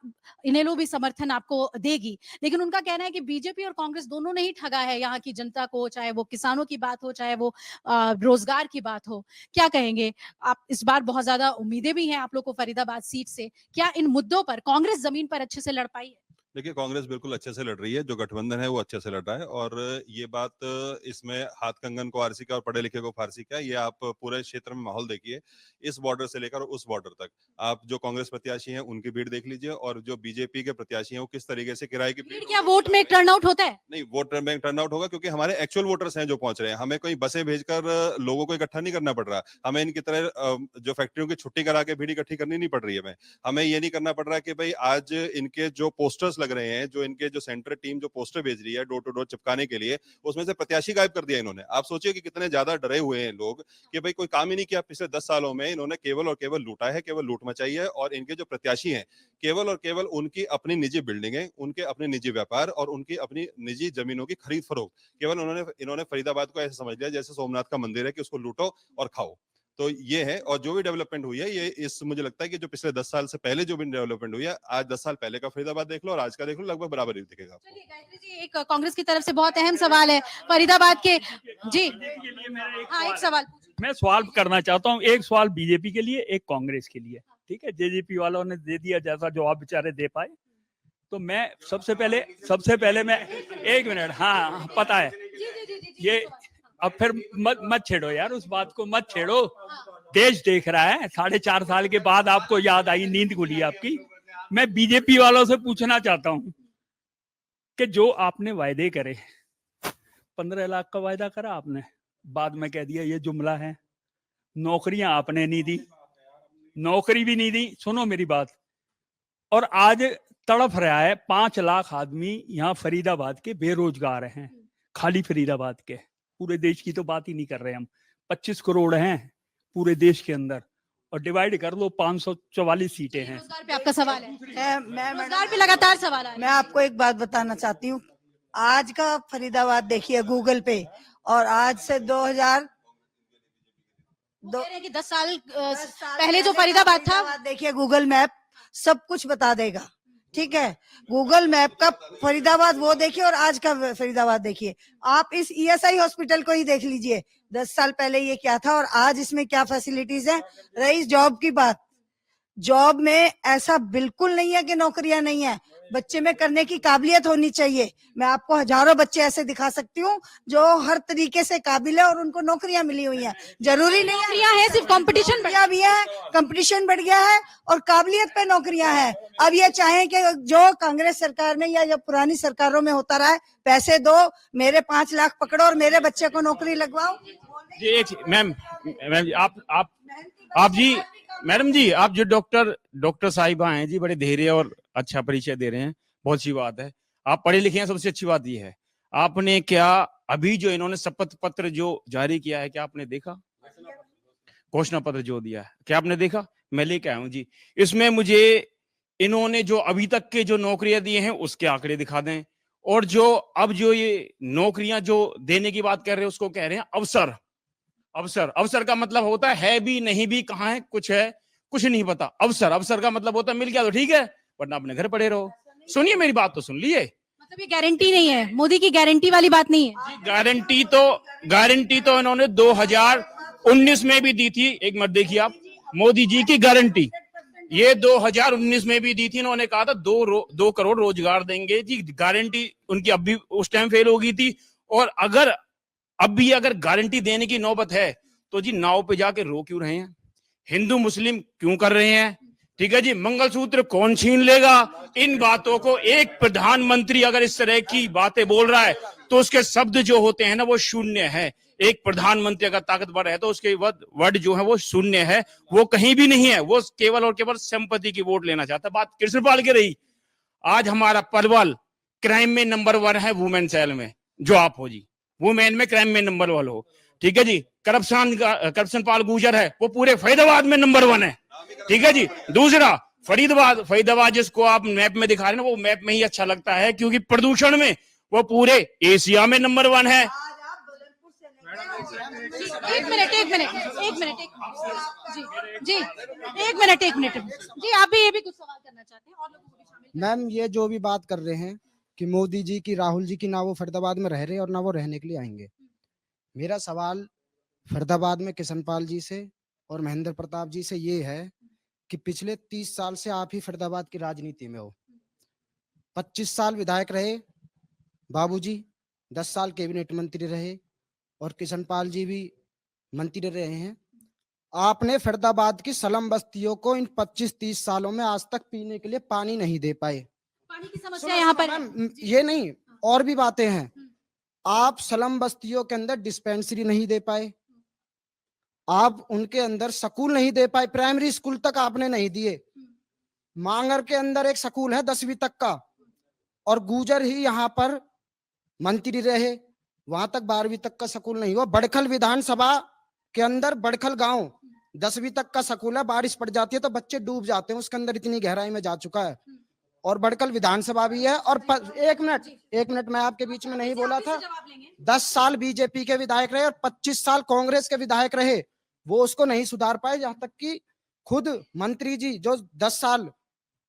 इनेलो भी समर्थन आपको देगी? लेकिन उनका कहना है कि बीजेपी और कांग्रेस दोनों ने ही ठगा है यहाँ की जनता को, चाहे वो किसानों की बात हो, चाहे वो रोजगार की बात हो। क्या कहेंगे आप? इस बार बहुत ज्यादा उम्मीदें भी हैं आप लोग को फरीदाबाद सीट से। क्या इन मुद्दों पर कांग्रेस जमीन पर अच्छे से लड़ पाई है? देखिए, कांग्रेस बिल्कुल अच्छे से लड़ रही है, जो गठबंधन है वो अच्छे से लड़ रहा है। और ये बात इसमें हाथ कंगन को आरसी का और पढ़े लिखे को फारसी का, ये आप पूरे क्षेत्र में माहौल देखिए, इस बॉर्डर से लेकर उस बॉर्डर तक। आप जो कांग्रेस प्रत्याशी हैं उनकी भीड़ देख लीजिए, और जो बीजेपी के प्रत्याशी हैं वो किस तरीके से किराए की भीड़ क्या वोट में टर्नआउट होता है? नहीं, वोट बैंक टर्नआउट होगा, क्योंकि हमारे एक्चुअल वोटर्स हैं जो पहुंच रहे हैं। हमें कोई बसें भेजकर लोगों को इकट्ठा नहीं करना पड़ रहा। हमें इनकी तरह जो फैक्ट्रियों की छुट्टी करा के भीड़ इकट्ठी करनी नहीं पड़ रही है। हमें ये नहीं करना पड़ रहा कि भाई आज इनके जो पोस्टर्स लग रहे हैं, जो इनके जो सेंटर टीम जो पोस्टर भेज रही है डोर टू डोर चिपकाने के लिए, उसमें से प्रत्याशी गायब कर दिया इन्होंने। आप सोचिए कि कितने ज्यादा डरे हुए हैं लोग कि भाई कोई काम ही नहीं किया पिछले 10 सालों में। इन्होंने केवल और केवल लूटा है, केवल लूट मचाई है। और इनके जो प्रत्याशी हैं, केवल और केवल उनकी अपनी निजी बिल्डिंगें, उनके अपने निजी व्यापार और उनकी अपनी निजी जमीनों की खरीद फरोख्त, केवल इन्होंने फरीदाबाद को ऐसे समझ लिया जैसे सोमनाथ का मंदिर है कि उसको लूटो और खाओ। तो ये है। और जो भी डेवलपमेंट हुई है, ये इस मुझे लगता है कि जो पिछले 10 साल से पहले जो भी डेवलपमेंट हुई है, आज 10 साल पहले का फरीदाबाद देख लो और आज का देख लो, लगभग बराबर ही दिखेगा आपको। चलिए गायत्री जी, एक कांग्रेस की तरफ से बहुत अहम सवाल है फरीदाबाद के। जी हाँ, एक सवाल मैं सवाल करना चाहता हूँ, एक सवाल बीजेपी के लिए, एक कांग्रेस के लिए। ठीक है, जेजेपी वालों ने दे दिया जैसा जवाब बेचारे दे पाए। तो मैं सबसे पहले मैं 1 मिनट, हाँ पता है ये, अब फिर मत छेड़ो यार, उस बात को मत छेड़ो। देश देख रहा है, 4.5 साल के बाद आपको याद आई, नींद खुली आपकी। मैं बीजेपी वालों से पूछना चाहता हूं कि जो आपने वायदे करे, 15 लाख का वायदा करा आपने, बाद में कह दिया ये जुमला है। नौकरियां आपने नहीं दी, नौकरी भी नहीं दी, सुनो मेरी बात। और आज तड़फ रहा है 5 लाख आदमी यहाँ फरीदाबाद के बेरोजगार हैं, खाली फरीदाबाद के, पूरे देश की तो बात ही नहीं कर रहे हम। 25 करोड़ हैं पूरे देश के अंदर, और डिवाइड कर लो 544 सीटें हैं। रोजगार पे आपका सवाल है? मैं रोजगार पे लगातार सवाल है। मैं आपको एक बात बताना चाहती हूँ। आज का फरीदाबाद देखिए गूगल पे, और आज से 2000 कह रहे हैं कि 10 साल पहले जो फरीदाबाद था, देखिए गूगल मैप सब कुछ बता देगा। ठीक है, गूगल मैप का फरीदाबाद वो देखिए और आज का फरीदाबाद देखिए। आप इस ईएसआई हॉस्पिटल को ही देख लीजिए, 10 साल पहले ये क्या था और आज इसमें क्या फैसिलिटीज है। रही जॉब की बात, जॉब में ऐसा बिल्कुल नहीं है कि नौकरियां नहीं है, बच्चे में करने की काबिलियत होनी चाहिए। मैं आपको हजारों बच्चे ऐसे दिखा सकती हूँ जो हर तरीके से काबिल है और उनको नौकरियां मिली हुई हैं। जरूरी नहीं नौकरियां हैं, सिर्फ कंपटीशन भी है, कंपटीशन बढ़ गया है और काबिलियत पे नौकरियां हैं। अब ये चाहें कि जो कांग्रेस सरकार में या जो पुरानी सरकारों में होता रहा है, पैसे दो, मेरे 5 लाख पकड़ो और मेरे बच्चे को नौकरी लगवाओ। मैम आप जी, मैडम जी, आप जो डॉक्टर साहिबा हैं जी, बड़े धैर्य और अच्छा परिचय दे रहे हैं, बहुत अच्छी बात है। आप पढ़े लिखे हैं, सबसे अच्छी बात ये है। आपने क्या अभी जो इन्होंने शपथ पत्र जो जारी किया है, क्या आपने देखा? घोषणा पत्र जो दिया है, क्या आपने देखा? मैं लेके आया हूँ जी। इसमें मुझे इन्होंने जो अभी तक के जो नौकरियां दिए हैं उसके आंकड़े दिखा दें, और जो अब जो ये नौकरियां जो देने की बात कर रहे हैं उसको कह रहे हैं अवसर। अवसर का मतलब होता है भी नहीं भी, कहाँ है, कुछ है, कुछ नहीं पता। अवसर का मतलब होता है मिल गया तो ठीक है, वरना अपने घर पड़े रहो। सुनिए मेरी बात तो सुन लिए। मतलब ये गारंटी नहीं है, मोदी की गारंटी वाली बात नहीं है। गारंटी तो इन्होंने 2019 में भी दी थी। एक मिनट देखिए आप, मोदी जी की गारंटी ये 2019 में भी दी थी। इन्होंने कहा था 2 करोड़ रोजगार देंगे जी। गारंटी उनकी अब भी उस टाइम फेल हो गई थी, और अगर अब भी अगर गारंटी देने की नौबत है तो जी नाव पे जाके रो क्यों रहे हैं? हिंदू मुस्लिम क्यों कर रहे हैं? ठीक है जी, मंगलसूत्र कौन छीन लेगा? इन बातों को एक प्रधानमंत्री अगर इस तरह की बातें बोल रहा है तो उसके शब्द जो होते हैं ना वो शून्य है। एक प्रधानमंत्री अगर ताकतवर है तो उसके वर्ड जो है वो शून्य है, वो कहीं भी नहीं है। वो केवल और केवल संपत्ति की वोट लेना चाहता है। बात कृष्णपाल की रही, आज हमारा पलवल क्राइम में नंबर 1 है, वुमेन सेल में, जो आप हो जी, वुमेन में क्राइम में नंबर 1 हो। ठीक है जी, करप्शन पाल गुजर है, वो पूरे फरीदाबाद में नंबर 1 है। ठीक है जी। दूसरा फरीदाबाद जिसको आप मैप में दिखा रहे हैं ना, वो मैप में ही अच्छा लगता है क्योंकि प्रदूषण में वो पूरे एशिया में नंबर 1 है। एक मिनट जी, आप भी ये भी कुछ सवाल करना चाहते हैं और लोगों को भी शामिल? मैम, ये जो भी बात कर रहे हैं कि मोदी जी की, राहुल जी की, ना वो फरीदाबाद में रह रहे और ना वो रहने के लिए आएंगे। मेरा सवाल फरीदाबाद में किशनपाल जी से और महेंद्र प्रताप जी से ये है कि पिछले 30 साल से आप ही फरीदाबाद की राजनीति में हो। 25 साल विधायक रहे बाबूजी, 10 साल कैबिनेट मंत्री रहे और किशनपाल जी भी मंत्री रहे हैं। आपने फरीदाबाद की स्लम बस्तियों को इन 25-30 सालों में आज तक पीने के लिए पानी नहीं दे पाए। पानी की समस्या सुनो, यहाँ सुनो पर मैम, ये नहीं और भी बातें हैं। आप स्लम बस्तियों के अंदर डिस्पेंसरी नहीं दे पाए, आप उनके अंदर स्कूल नहीं दे पाए, प्राइमरी स्कूल तक आपने नहीं दिए। मांगर के अंदर एक स्कूल है 10वीं तक का और गुजर ही यहाँ पर मंत्री रहे, वहां तक 12वीं तक का स्कूल नहीं हुआ। बड़खल विधानसभा के अंदर बड़खल गांव 10वीं तक का स्कूल है, बारिश पड़ जाती है तो बच्चे डूब जाते हैं, उसके अंदर इतनी गहराई में जा चुका है। और बड़खल विधानसभा भी है। और एक मिनट मैं आपके बीच में नहीं बोला था। 10 साल बीजेपी के विधायक रहे और 25 साल कांग्रेस के विधायक रहे, वो उसको नहीं सुधार पाए। यहाँ तक कि खुद मंत्री जी जो 10 साल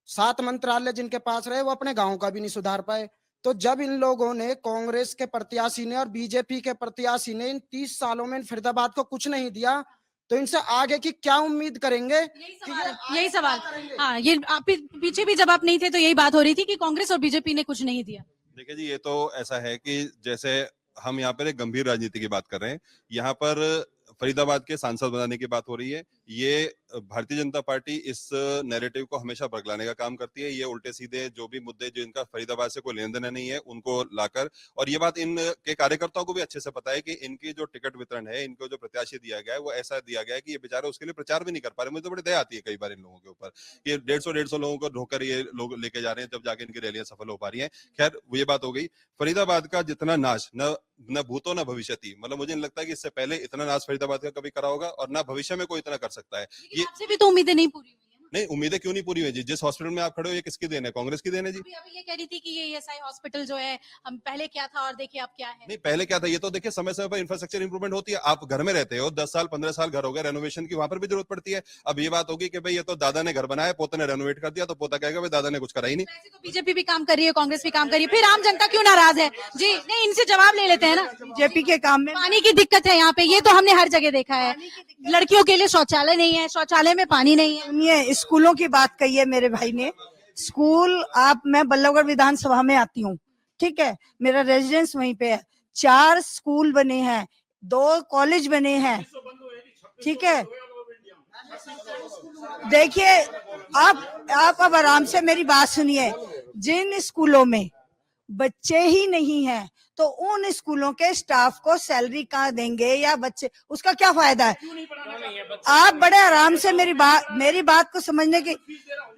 7 मंत्रालय जिनके पास रहे, वो अपने गांव का भी नहीं सुधार पाए। तो जब इन लोगों ने, कांग्रेस के प्रत्याशी ने और बीजेपी के प्रत्याशी ने इन 30 सालों में फरीदाबाद को कुछ नहीं दिया, तो इनसे आगे की क्या उम्मीद करेंगे? यही सवाल। हाँ, ये आप पीछे भी जब आप नहीं थे तो यही बात हो रही थी कि कांग्रेस और बीजेपी ने कुछ नहीं दिया। देखिए जी, ये तो ऐसा है कि जैसे हम यहाँ पर एक गंभीर राजनीति की बात कर रहे हैं, यहाँ पर फरीदाबाद के सांसद बनाने की बात हो रही है। ये भारतीय जनता पार्टी इस नैरेटिव को हमेशा बरगलाने का काम करती है। ये उल्टे सीधे जो भी मुद्दे जो इनका फरीदाबाद से कोई लेन देन नहीं है उनको लाकर, और ये बात इनके कार्यकर्ताओं को भी अच्छे से पता है कि इनकी जो टिकट वितरण है, इनको जो प्रत्याशी दिया गया है वो ऐसा दिया गया है कि ये बेचारे उसके लिए प्रचार भी नहीं कर पा रहे। मुझे तो बड़ी दया आती है कई बार इन लोगों के ऊपर, ये 150 लोगों को ढोकर ये लोग लेके जा रहे हैं, जब जाके इनकी रैलियां सफल हो पा रही है। खैर, ये बात हो गई। फरीदाबाद का जितना नाश न भूतो न भविष्यति, मतलब मुझे नहीं लगता कि इससे पहले इतना नाश फरीदाबाद का कभी करा होगा और ना भविष्य में कोई इतना कर सकता है। ये आपसे भी तो उम्मीदें नहीं पूरी हुई है ना? नहीं, उम्मीदें क्यों नहीं पूरी हुई जी? जिस हॉस्पिटल में आप खड़े हो, ये किसकी देन है? कांग्रेस की देन है जी। अभी ये कह रही थी कि ये ईएसआई हॉस्पिटल जो है, हम पहले क्या था और देखिए अब क्या है। नहीं, पहले क्या था ये तो देखिए, समय समय पर इंफ्रास्ट्रक्चर इंप्रूवमेंट होती है। आप घर में रहते हो, 10 साल 15 साल घर हो गए, रेनोवेशन की वहां पर भी जरूरत पड़ती है। अब ये बात होगी कि भाई ये तो दादा ने घर बनाया, पोते ने रेनोवेट कर दिया, तो पोता कहेगा भाई दादा ने कुछ करा ही नहीं। वैसे तो बीजेपी भी काम कर रही है, कांग्रेस भी काम कर रही है, फिर आम जनता क्यों नाराज है? जी नहीं, इनसे जवाब ले लेते हैं ना। बीजेपी के काम में पानी की दिक्कत है यहाँ पे, ये तो हमने हर जगह देखा है। लड़कियों के लिए शौचालय नहीं है, शौचालय में पानी नहीं है। सुनिए, स्कूलों की बात कही है मेरे भाई ने। स्कूल मैं बल्लभगढ़ विधानसभा में आती हूँ, ठीक है, मेरा रेजिडेंस वहीं पे है। 4 स्कूल बने हैं, 2 कॉलेज बने हैं, ठीक है। देखिए, आप अब आराम से मेरी बात सुनिए। जिन स्कूलों में बच्चे ही नहीं हैं, तो उन स्कूलों के स्टाफ को सैलरी कहाँ देंगे, या बच्चे, उसका क्या फायदा है? आप बड़े आराम से मेरी बात को समझने की,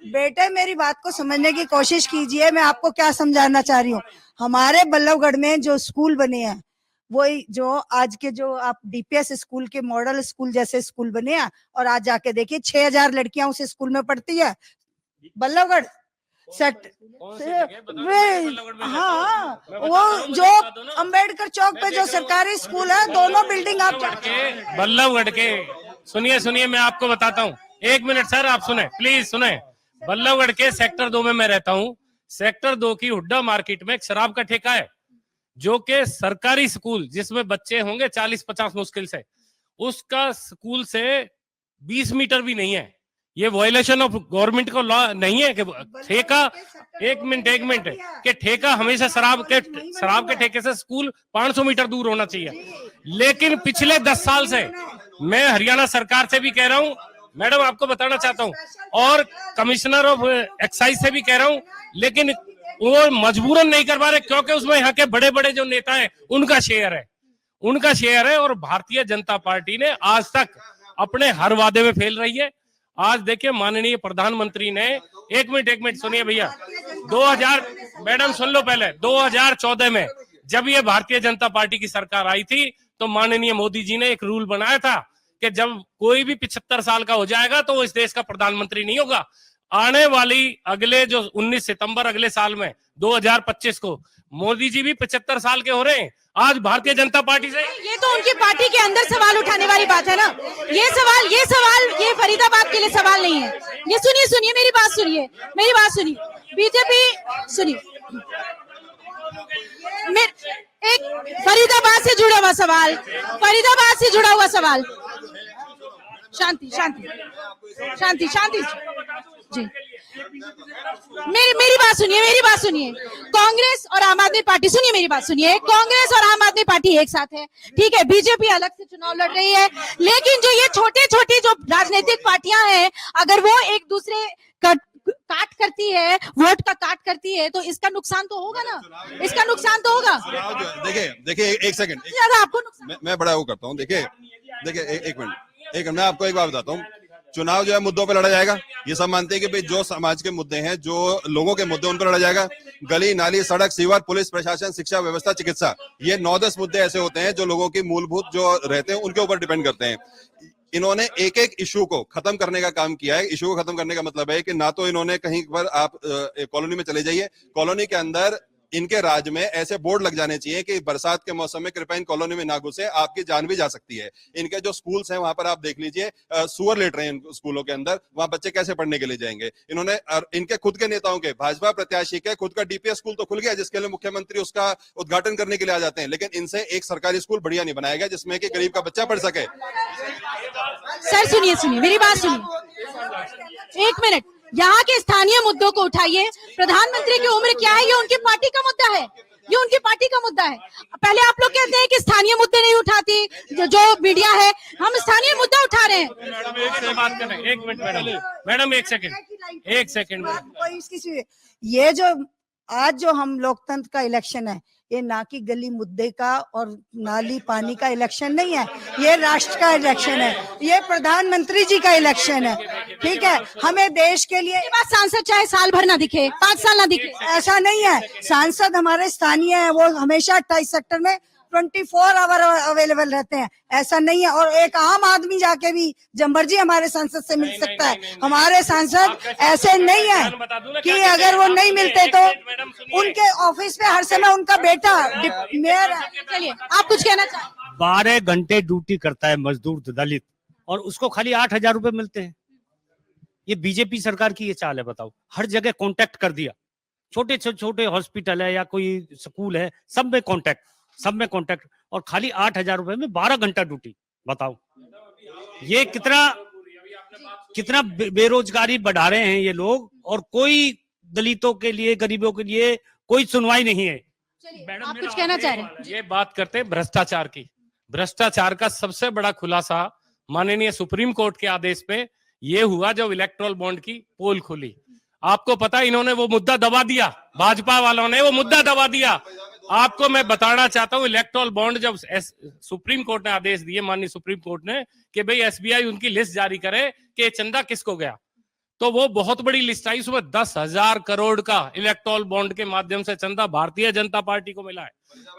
बेटे मेरी बात को समझने की कोशिश कीजिए। मैं आपको क्या समझाना चाह रही हूँ। हमारे बल्लभगढ़ में जो स्कूल बने हैं, वही जो आज के जो आप डीपीएस स्कूल के मॉडल स्कूल जैसे स्कूल बने हैं, और आज जाके देखिए 6000 लड़कियां उस स्कूल में पढ़ती है, बल्लभगढ़ सेट। हाँ, वो जो अंबेडकर चौक पे जो सरकारी स्कूल है, दोनों बिल्डिंग आप बल्लभगढ़ के, सुनिए मैं आपको बताता हूँ। 1 मिनट सर, आप सुने प्लीज, सुने। बल्लभगढ़ के सेक्टर 2 में मैं रहता हूँ। सेक्टर 2 की हुड्डा मार्केट में एक शराब का ठेका है, जो कि सरकारी स्कूल जिसमें बच्चे होंगे 40-50 मुश्किल से, उसका स्कूल से 20 मीटर भी नहीं है। ये वायलेशन ऑफ गवर्नमेंट का लॉ नहीं है कि ठेका, एक मिनट के ठेका हमेशा शराब के ठेके से स्कूल 500 मीटर दूर होना चाहिए। लेकिन पिछले 10 साल से मैं हरियाणा सरकार से भी कह रहा हूं, मैडम आपको बताना चाहता हूं, और कमिश्नर ऑफ एक्साइज से भी कह रहा हूं, लेकिन वो मजबूरन नहीं कर पा रहे, क्योंकि उसमें यहाँ के बड़े बड़े जो नेता है उनका शेयर है। और भारतीय जनता पार्टी ने आज तक अपने हर वादे में फेल रही है। आज देखिए, माननीय प्रधानमंत्री ने, एक मिनट सुनिए भैया, 2000, मैडम सुन लो पहले, 2014 में जब ये भारतीय जनता पार्टी की सरकार आई थी, तो माननीय मोदी जी ने एक रूल बनाया था कि जब कोई भी 75 साल का हो जाएगा तो वो इस देश का प्रधानमंत्री नहीं होगा। आने वाली अगले जो 19 सितंबर अगले साल में 2025 को मोदी जी भी 75 साल के हो रहे हैं। आज भारतीय जनता पार्टी से, ये तो उनकी पार्टी के अंदर सवाल उठाने वाली बात है ना। ये फरीदाबाद के लिए सवाल नहीं है। ये सुनिए मेरी बात सुनिए। बीजेपी सुनिए, एक फरीदाबाद से जुड़ा हुआ सवाल। शांति। जी मेरी बात सुनिए कांग्रेस और आम आदमी पार्टी, सुनिए मेरी बात सुनिए, कांग्रेस और आम आदमी पार्टी एक साथ है, ठीक है, बीजेपी अलग से चुनाव लड़ रही है, लेकिन जो ये छोटे छोटी जो राजनीतिक पार्टियां हैं, अगर वो एक दूसरे काट करती है, वोट का काट करती है, तो इसका नुकसान तो होगा ना, इसका नुकसान तो होगा। देखिए एक सेकंड, ज्यादा आपको नुकसान मैं बड़ा वो करता हूँ। देखिए एक मिनट मैं आपको एक बात बताता हूँ। चुनाव जो है मुद्दों पे लड़ा जाएगा, ये सब मानते हैं कि भाई जो समाज के मुद्दे हैं, जो लोगों के मुद्दे, उन पर लड़ा जाएगा। गली नाली, सड़क, सीवर, पुलिस प्रशासन, शिक्षा व्यवस्था, चिकित्सा, ये 9-10 मुद्दे ऐसे होते हैं जो लोगों की मूलभूत जो रहते हैं उनके ऊपर डिपेंड करते हैं। इन्होंने एक एक इशू को खत्म करने का काम किया है। इशू को खत्म करने का मतलब है कि ना तो इन्होंने कहीं पर, आप कॉलोनी में चले जाइए, कॉलोनी के अंदर इनके राज में ऐसे बोर्ड लग जाने चाहिए कि बरसात के मौसम में कृपया इन कॉलोनी में ना घुसे, आपकी जान भी जा सकती है। इनके जो स्कूल्स हैं वहां पर आप देख लीजिए, सुअर लेट रहे हैं स्कूलों के अंदर, वहां बच्चे कैसे पढ़ने के लिए जाएंगे। इन्होंने इनके खुद के नेताओं के, भाजपा प्रत्याशी के खुद का डीपीएस स्कूल तो खुल गया, जिसके लिए मुख्यमंत्री उसका उद्घाटन करने के लिए आ जाते हैं, लेकिन इनसे एक सरकारी स्कूल बढ़िया नहीं बनाया गया जिसमें कि गरीब का बच्चा पढ़ सके। सर सुनिए मेरी बात सुनिए, एक मिनट, यहाँ के स्थानीय मुद्दों को उठाइए। प्रधानमंत्री की उम्र क्या है, ये उनकी पार्टी का मुद्दा है, ये उनकी पार्टी का मुद्दा है। पहले आप लोग कहते हैं कि स्थानीय मुद्दे नहीं उठाती जो मीडिया है, हम स्थानीय मुद्दा उठा रहे हैं। मैडम एक से बात कर रहे हैं, 1 मिनट मैडम एक सेकंड। ये जो आज जो हम लोकतंत्र का इलेक्शन है, ये ना कि गली मुद्दे का और नाली पानी का इलेक्शन नहीं है, ये राष्ट्र का इलेक्शन है, ये प्रधानमंत्री जी का इलेक्शन है, ठीक है। हमें देश के लिए सांसद चाहे साल भर ना दिखे, 5 साल ना दिखे, ऐसा नहीं है। सांसद हमारे स्थानीय है, वो हमेशा 28 सेक्टर में 24 आवर अवेलेबल रहते हैं, ऐसा नहीं है। और एक आम आदमी जाके भी जब मर्जी हमारे सांसद से मिल सकता है। हमारे सांसद ऐसे नहीं है कि अगर वो नहीं मिलते तो उनके ऑफिस में हर समय उनका बेटा मेयर है। चलिए आप कुछ कहना चाहें। 12 घंटे ड्यूटी करता है मजदूर दलित, और उसको खाली 8,000 रुपए मिलते हैं। ये बीजेपी सरकार की ये चाल है, बताओ। हर जगह कांटेक्ट कर दिया, छोटे छोटे हॉस्पिटल है या कोई स्कूल है, सब में कांटेक्ट, और खाली 8,000 रुपए में 12 घंटा ड्यूटी, बताओ। ये कितना बेरोजगारी बढ़ा रहे हैं ये लोग, और कोई दलितों के लिए, गरीबों के लिए कोई सुनवाई नहीं है। मैडम आप कुछ कहना चाह रहे हैं। ये बात करते हैं भ्रष्टाचार की। भ्रष्टाचार का सबसे बड़ा खुलासा माननीय सुप्रीम कोर्ट के आदेश पे ये हुआ जब इलेक्ट्रल बॉन्ड की पोल खुली। आपको पता, इन्होंने वो मुद्दा दबा दिया, भाजपा वालों ने वो मुद्दा दबा दिया। आपको मैं बताना चाहता हूं, इलेक्ट्रल बॉन्ड जब सुप्रीम कोर्ट ने आदेश दिए, माननीय सुप्रीम कोर्ट ने, कि भाई एसबीआई उनकी लिस्ट जारी करे कि चंदा किसको गया, तो वो बहुत बड़ी लिस्ट आई, उसमें 10,000 करोड़ का इलेक्ट्रल बॉन्ड के माध्यम से चंदा भारतीय जनता पार्टी को मिला है।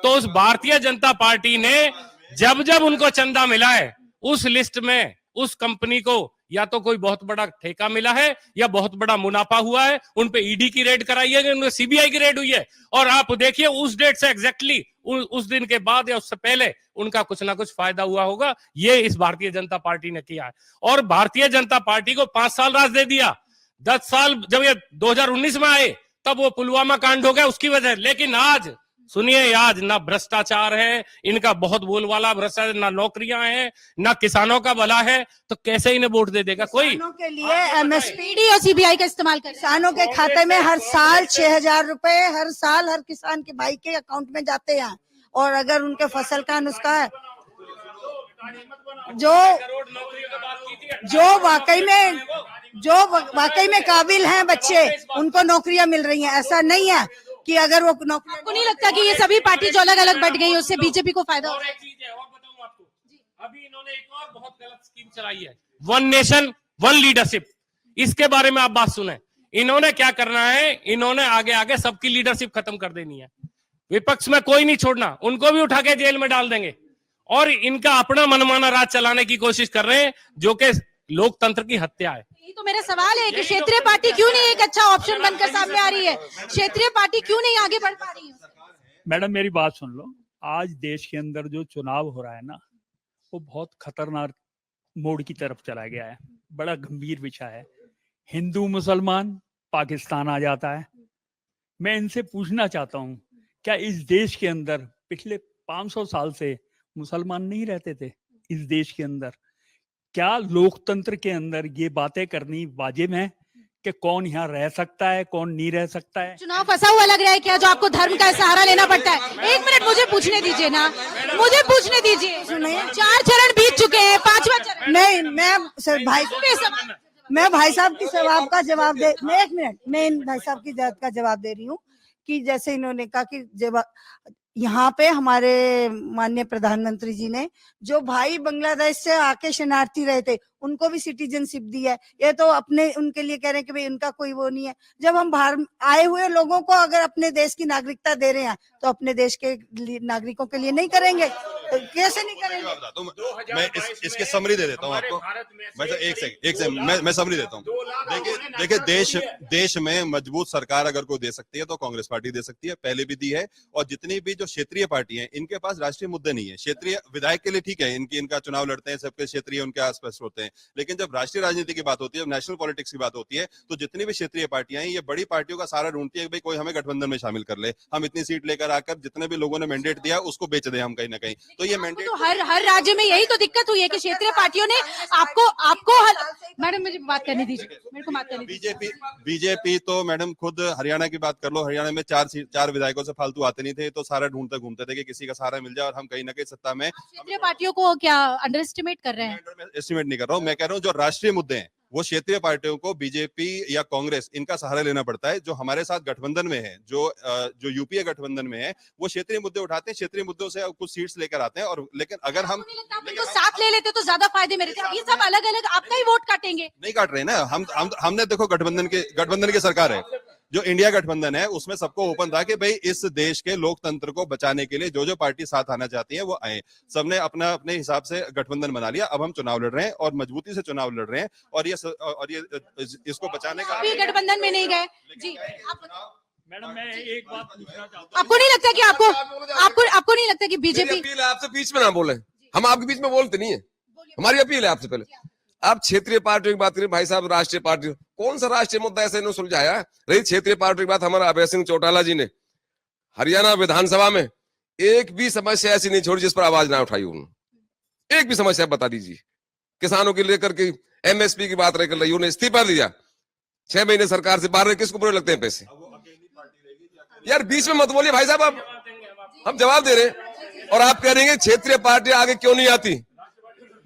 तो उस भारतीय जनता पार्टी ने जब उनको चंदा मिला है, उस लिस्ट में उस कंपनी को या तो कोई बहुत बड़ा ठेका मिला है या बहुत बड़ा मुनाफा हुआ है, उन पे ईडी की रेड कराई है, उन पे सीबीआई की रेड हुई है। और आप देखिए उस डेट से एग्जैक्टली उस दिन के बाद या उससे पहले उनका कुछ ना कुछ फायदा हुआ होगा। ये इस भारतीय जनता पार्टी ने किया है। और भारतीय जनता पार्टी को 5 साल राज दे दिया। 10 साल जब ये 2019 में आए तब वो पुलवामा कांड हो गया उसकी वजह। लेकिन आज सुनिए, आज ना भ्रष्टाचार है, इनका बहुत बोलवाला भ्रष्टाचार, ना नौकरियां हैं, ना किसानों का भला है, तो कैसे इन्हें वोट दे देगा कोई। किसानों के लिए एमएसपी और सीबीआई का इस्तेमाल कर, किसानों के खाते में हर साल 6,000 रुपए हर साल हर किसान के भाई के अकाउंट में जाते हैं। और अगर उनके फसल का नुस्खा है, जो वाकई में काबिल हैं बच्चे, उनको नौकरियां मिल रही हैं। ऐसा नहीं है कि अगर वो नौकरी, आपको नहीं लगता कि ये सभी पार्टी जो अलग अलग बट गई उससे बीजेपी को फायदा और एक चीज है और बताऊं आपको, अभी इन्होंने एक और बहुत गलत स्कीम चलाई है, 1 नेशन 1 लीडरशिप। इसके बारे में आप बात सुने। इन्होंने क्या करना है, इन्होंने आगे सबकी लीडरशिप खत्म कर देनी है, विपक्ष में कोई नहीं छोड़ना, उनको भी उठा के जेल में डाल देंगे और इनका अपना मनमाना राज चलाने की कोशिश कर रहे हैं, जो कि लोकतंत्र की हत्या है। यही तो मेरा सवाल है कि क्षेत्रीय पार्टी क्यों नहीं एक अच्छा ऑप्शन बनकर सामने आ रही है, क्षेत्रीय पार्टी क्यों नहीं आगे बढ़ पा रही है। मैडम मेरी बात सुन लो, आज देश के अंदर जो चुनाव हो रहा है ना, वो बहुत खतरनाक मोड़ की तरफ चला गया है, बड़ा गंभीर विषय है। हिंदू मुसलमान पाकिस्तान आ जाता है। मैं इनसे पूछना चाहता हूँ, क्या इस देश के अंदर पिछले 500 साल से मुसलमान नहीं रहते थे इस देश के अंदर? क्या लोकतंत्र के अंदर ये बातें करनी वाजिब है कि कौन यहाँ रह सकता है, कौन नहीं रह सकता है। चुनाव फंसा हुआ लग रहा है क्या, जो आपको धर्म का सहारा लेना पड़ता है? एक मिनट मुझे पूछने दीजिए ना, मुझे पूछने दीजिए। 4 चरण बीत चुके हैं, 5वां चरण। नहीं, मैं भाई साहब की सवाल का जवाब दे, मैं 1 मिनट, मैं भाई साहब की बात का जवाब दे रही हूँ कि जैसे इन्होंने कहा कि जब यहाँ पे हमारे माननीय प्रधानमंत्री जी ने जो भाई बांग्लादेश से आके शरणार्थी रहे थे उनको भी सिटीजनशिप दी है। ये तो अपने उनके लिए कह रहे हैं कि भाई उनका कोई वो नहीं है। जब हम बाहर आए हुए लोगों को अगर अपने देश की नागरिकता दे रहे हैं तो अपने देश के नागरिकों के लिए नहीं करेंगे? तो कैसे नहीं करेंगे? मैं इसके समरी दे देता हूँ आपको। एक सेकंड मैं समरी देता हूँ। देखिए देश में मजबूत सरकार अगर कोई दे सकती है तो कांग्रेस पार्टी दे सकती है, पहले भी दी है। और जितनी भी जो क्षेत्रीय पार्टी है इनके पास राष्ट्रीय मुद्दे नहीं है। क्षेत्रीय विधायक के लिए ठीक है, इनका चुनाव लड़ते हैं, सबके क्षेत्रीय उनके आसपास होते हैं, लेकिन जब राष्ट्रीय राजनीति की बात होती है, नेशनल पॉलिटिक्स की बात होती है, तो जितनी भी क्षेत्रीय पार्टियां हैं ये बड़ी पार्टियों का सहारा ढूंढती है कि भाई कोई हमें गठबंधन में शामिल कर ले, हम इतनी सीट लेकर आकर जितने भी लोगों ने मैंडेट दिया उसको बेच दें हम कहीं ना कहीं। तो ये मैंडेट तो हर राज्य में यही तो दिक्कत हुई है कि क्षेत्रीय पार्टियों ने आपको मैडम मुझे बात करने दीजिए, मेरे को बात करने दीजिए। बीजेपी तो मैडम खुद हरियाणा की बात कर लो, हरियाणा में 4 विधायकों से फालतू आते नहीं थे, तो सारा ढूंढते घूमते थे कि किसी का सहारा मिल जाए और हम कहीं ना कहीं सत्ता में। क्षेत्रीय पार्टियों को क्या अंडर एस्टिमेट कर रहे हैं? एस्टिमेट नहीं कर रहा हूँ, मैं कह रहा हूँ जो राष्ट्रीय मुद्दे हैं वो क्षेत्रीय पार्टियों को बीजेपी या कांग्रेस इनका सहारा लेना पड़ता है। जो हमारे साथ गठबंधन में है, जो यूपीए गठबंधन में है, वो क्षेत्रीय मुद्दे उठाते हैं, क्षेत्रीय मुद्दों से कुछ सीट्स लेकर आते हैं। और लेकिन अगर हम तो साथ ले लेते तो ज्यादा फायदे मेरे थे। ये सब अलग अलग आपका ही वोट काटेंगे। नहीं काट रहे ना, हमने देखो गठबंधन की सरकार है, जो इंडिया गठबंधन है उसमें सबको ओपन था कि भाई इस देश के लोकतंत्र को बचाने के लिए जो पार्टी साथ आना चाहती है वो आए। सबने अपने हिसाब से गठबंधन बना लिया। अब हम चुनाव लड़ रहे हैं और मजबूती से चुनाव लड़ रहे हैं और ये इसको बचाने का। अभी गठबंधन में नहीं गए जी। मैडम मैं एक बात पूछना चाहता हूँ, आपको नहीं लगता कि आपको नहीं लगता कि बीजेपी? अपील है आपसे बीच में ना बोले, हम आपके बीच में बोलते नहीं है, हमारी अपील है आपसे। पहले आप क्षेत्रीय पार्टियों की बात करें भाई साहब, राष्ट्रीय पार्टी कौन सा राष्ट्रीय मुद्दा ऐसे इन्होंने सुलझाया? रही क्षेत्रीय पार्टी की बात, हमारा अभय सिंह चौटाला जी ने हरियाणा विधानसभा में एक भी समस्या ऐसी नहीं छोड़ी जिस पर आवाज ना उठाई उन्होंने। एक भी समस्या बता दीजिए। किसानों के लेकर के एमएसपी की बात कर रही, उन्होंने इस्तीफा दिया, 6 महीने सरकार से बाहर रहे, किसको बुरे लगते हैं पैसे? यार बीच में मत बोलिए भाई साहब, आप हम जवाब दे रहे हैं और आप कह रहे हैं क्षेत्रीय पार्टी आगे क्यों नहीं आती।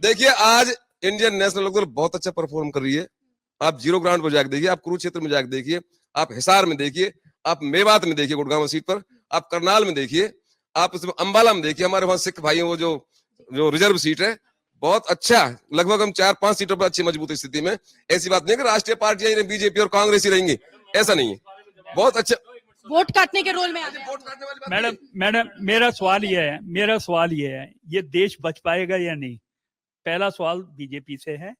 देखिए आज इंडियन नेशनल लोकदल बहुत अच्छा परफॉर्म कर रही है। आप जीरो ग्राउंड पर जाकर देखिए, आप कुरुक्षेत्र में जाकर देखिए, आप हिसार में देखिए, आप मेवात में देखिए, गुड़गांव सीट पर, आप करनाल में देखिए, आप उसमें अंबाला में देखिए, हमारे वहां सिख भाई वो जो रिजर्व सीट है बहुत अच्छा, लगभग हम 4-5 सीटों पर अच्छी मजबूत स्थिति में। ऐसी बात नहीं कि राष्ट्रीय पार्टियां बीजेपी और कांग्रेस ही रहेंगी, ऐसा नहीं है। बहुत अच्छा वोट काटने के रोल में आ गए। मैडम मेरा सवाल ये है, ये देश बच पाएगा या नहीं? पहला सवाल बीजेपी से है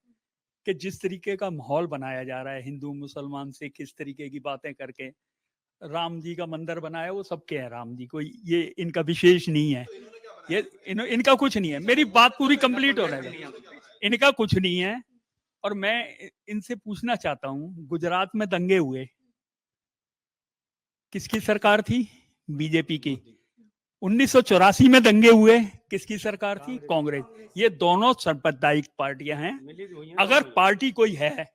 कि जिस तरीके का माहौल बनाया जा रहा है, हिंदू मुसलमान से किस तरीके की बातें करके राम जी का मंदिर बनाया, वो सबके हैं राम जी, कोई ये इनका विशेष नहीं है, ये इनका कुछ नहीं है। मेरी बात पूरी कंप्लीट होने लगी, इनका कुछ नहीं है। और मैं इनसे पूछना चाहता हूँ, गुजरात में दंगे हुए, किसकी सरकार थी? बीजेपी की। 1984 में दंगे हुए, किसकी सरकार थी? कांग्रेस। ये दोनों सांप्रदायिक पार्टियां हैं। अगर पार्टी कोई है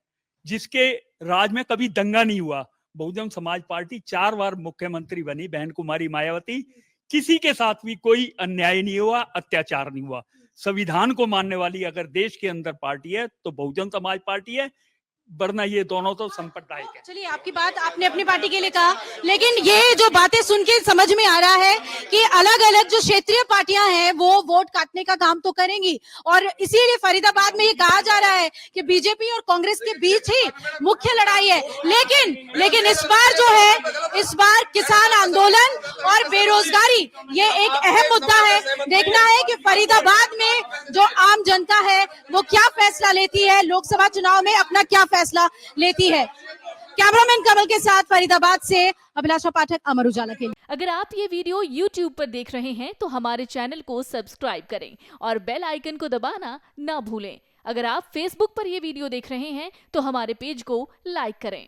जिसके राज में कभी दंगा नहीं हुआ, बहुजन समाज पार्टी 4 बार मुख्यमंत्री बनी, बहन कुमारी मायावती, किसी के साथ भी कोई अन्याय नहीं हुआ, अत्याचार नहीं हुआ। संविधान को मानने वाली अगर देश के अंदर पार्टी है तो बहुजन समाज पार्टी है, वरना ये दोनों तो सांप्रदायिक है। चलिए आपकी बात आपने अपनी पार्टी के लिए कहा, लेकिन ये जो बातें सुन के समझ में आ रहा है कि अलग अलग जो क्षेत्रीय पार्टियां हैं वो वोट काटने का काम तो करेंगी, और इसीलिए फरीदाबाद में ये कहा जा रहा है कि बीजेपी और कांग्रेस के बीच ही मुख्य लड़ाई है। लेकिन इस बार जो है, इस बार किसान आंदोलन और बेरोजगारी ये एक अहम मुद्दा है। देखना है कि फरीदाबाद में जो आम जनता है वो क्या फैसला लेती है, लोकसभा चुनाव में अपना क्या फैसला लेती है। कैमरामैन कमल के साथ फरीदाबाद से अभिलाषा पाठक, अमर उजाला के लिए। अगर आप ये वीडियो YouTube पर देख रहे हैं तो हमारे चैनल को सब्सक्राइब करें और बेल आइकन को दबाना ना भूलें। अगर आप Facebook पर ये वीडियो देख रहे हैं तो हमारे पेज को लाइक करें।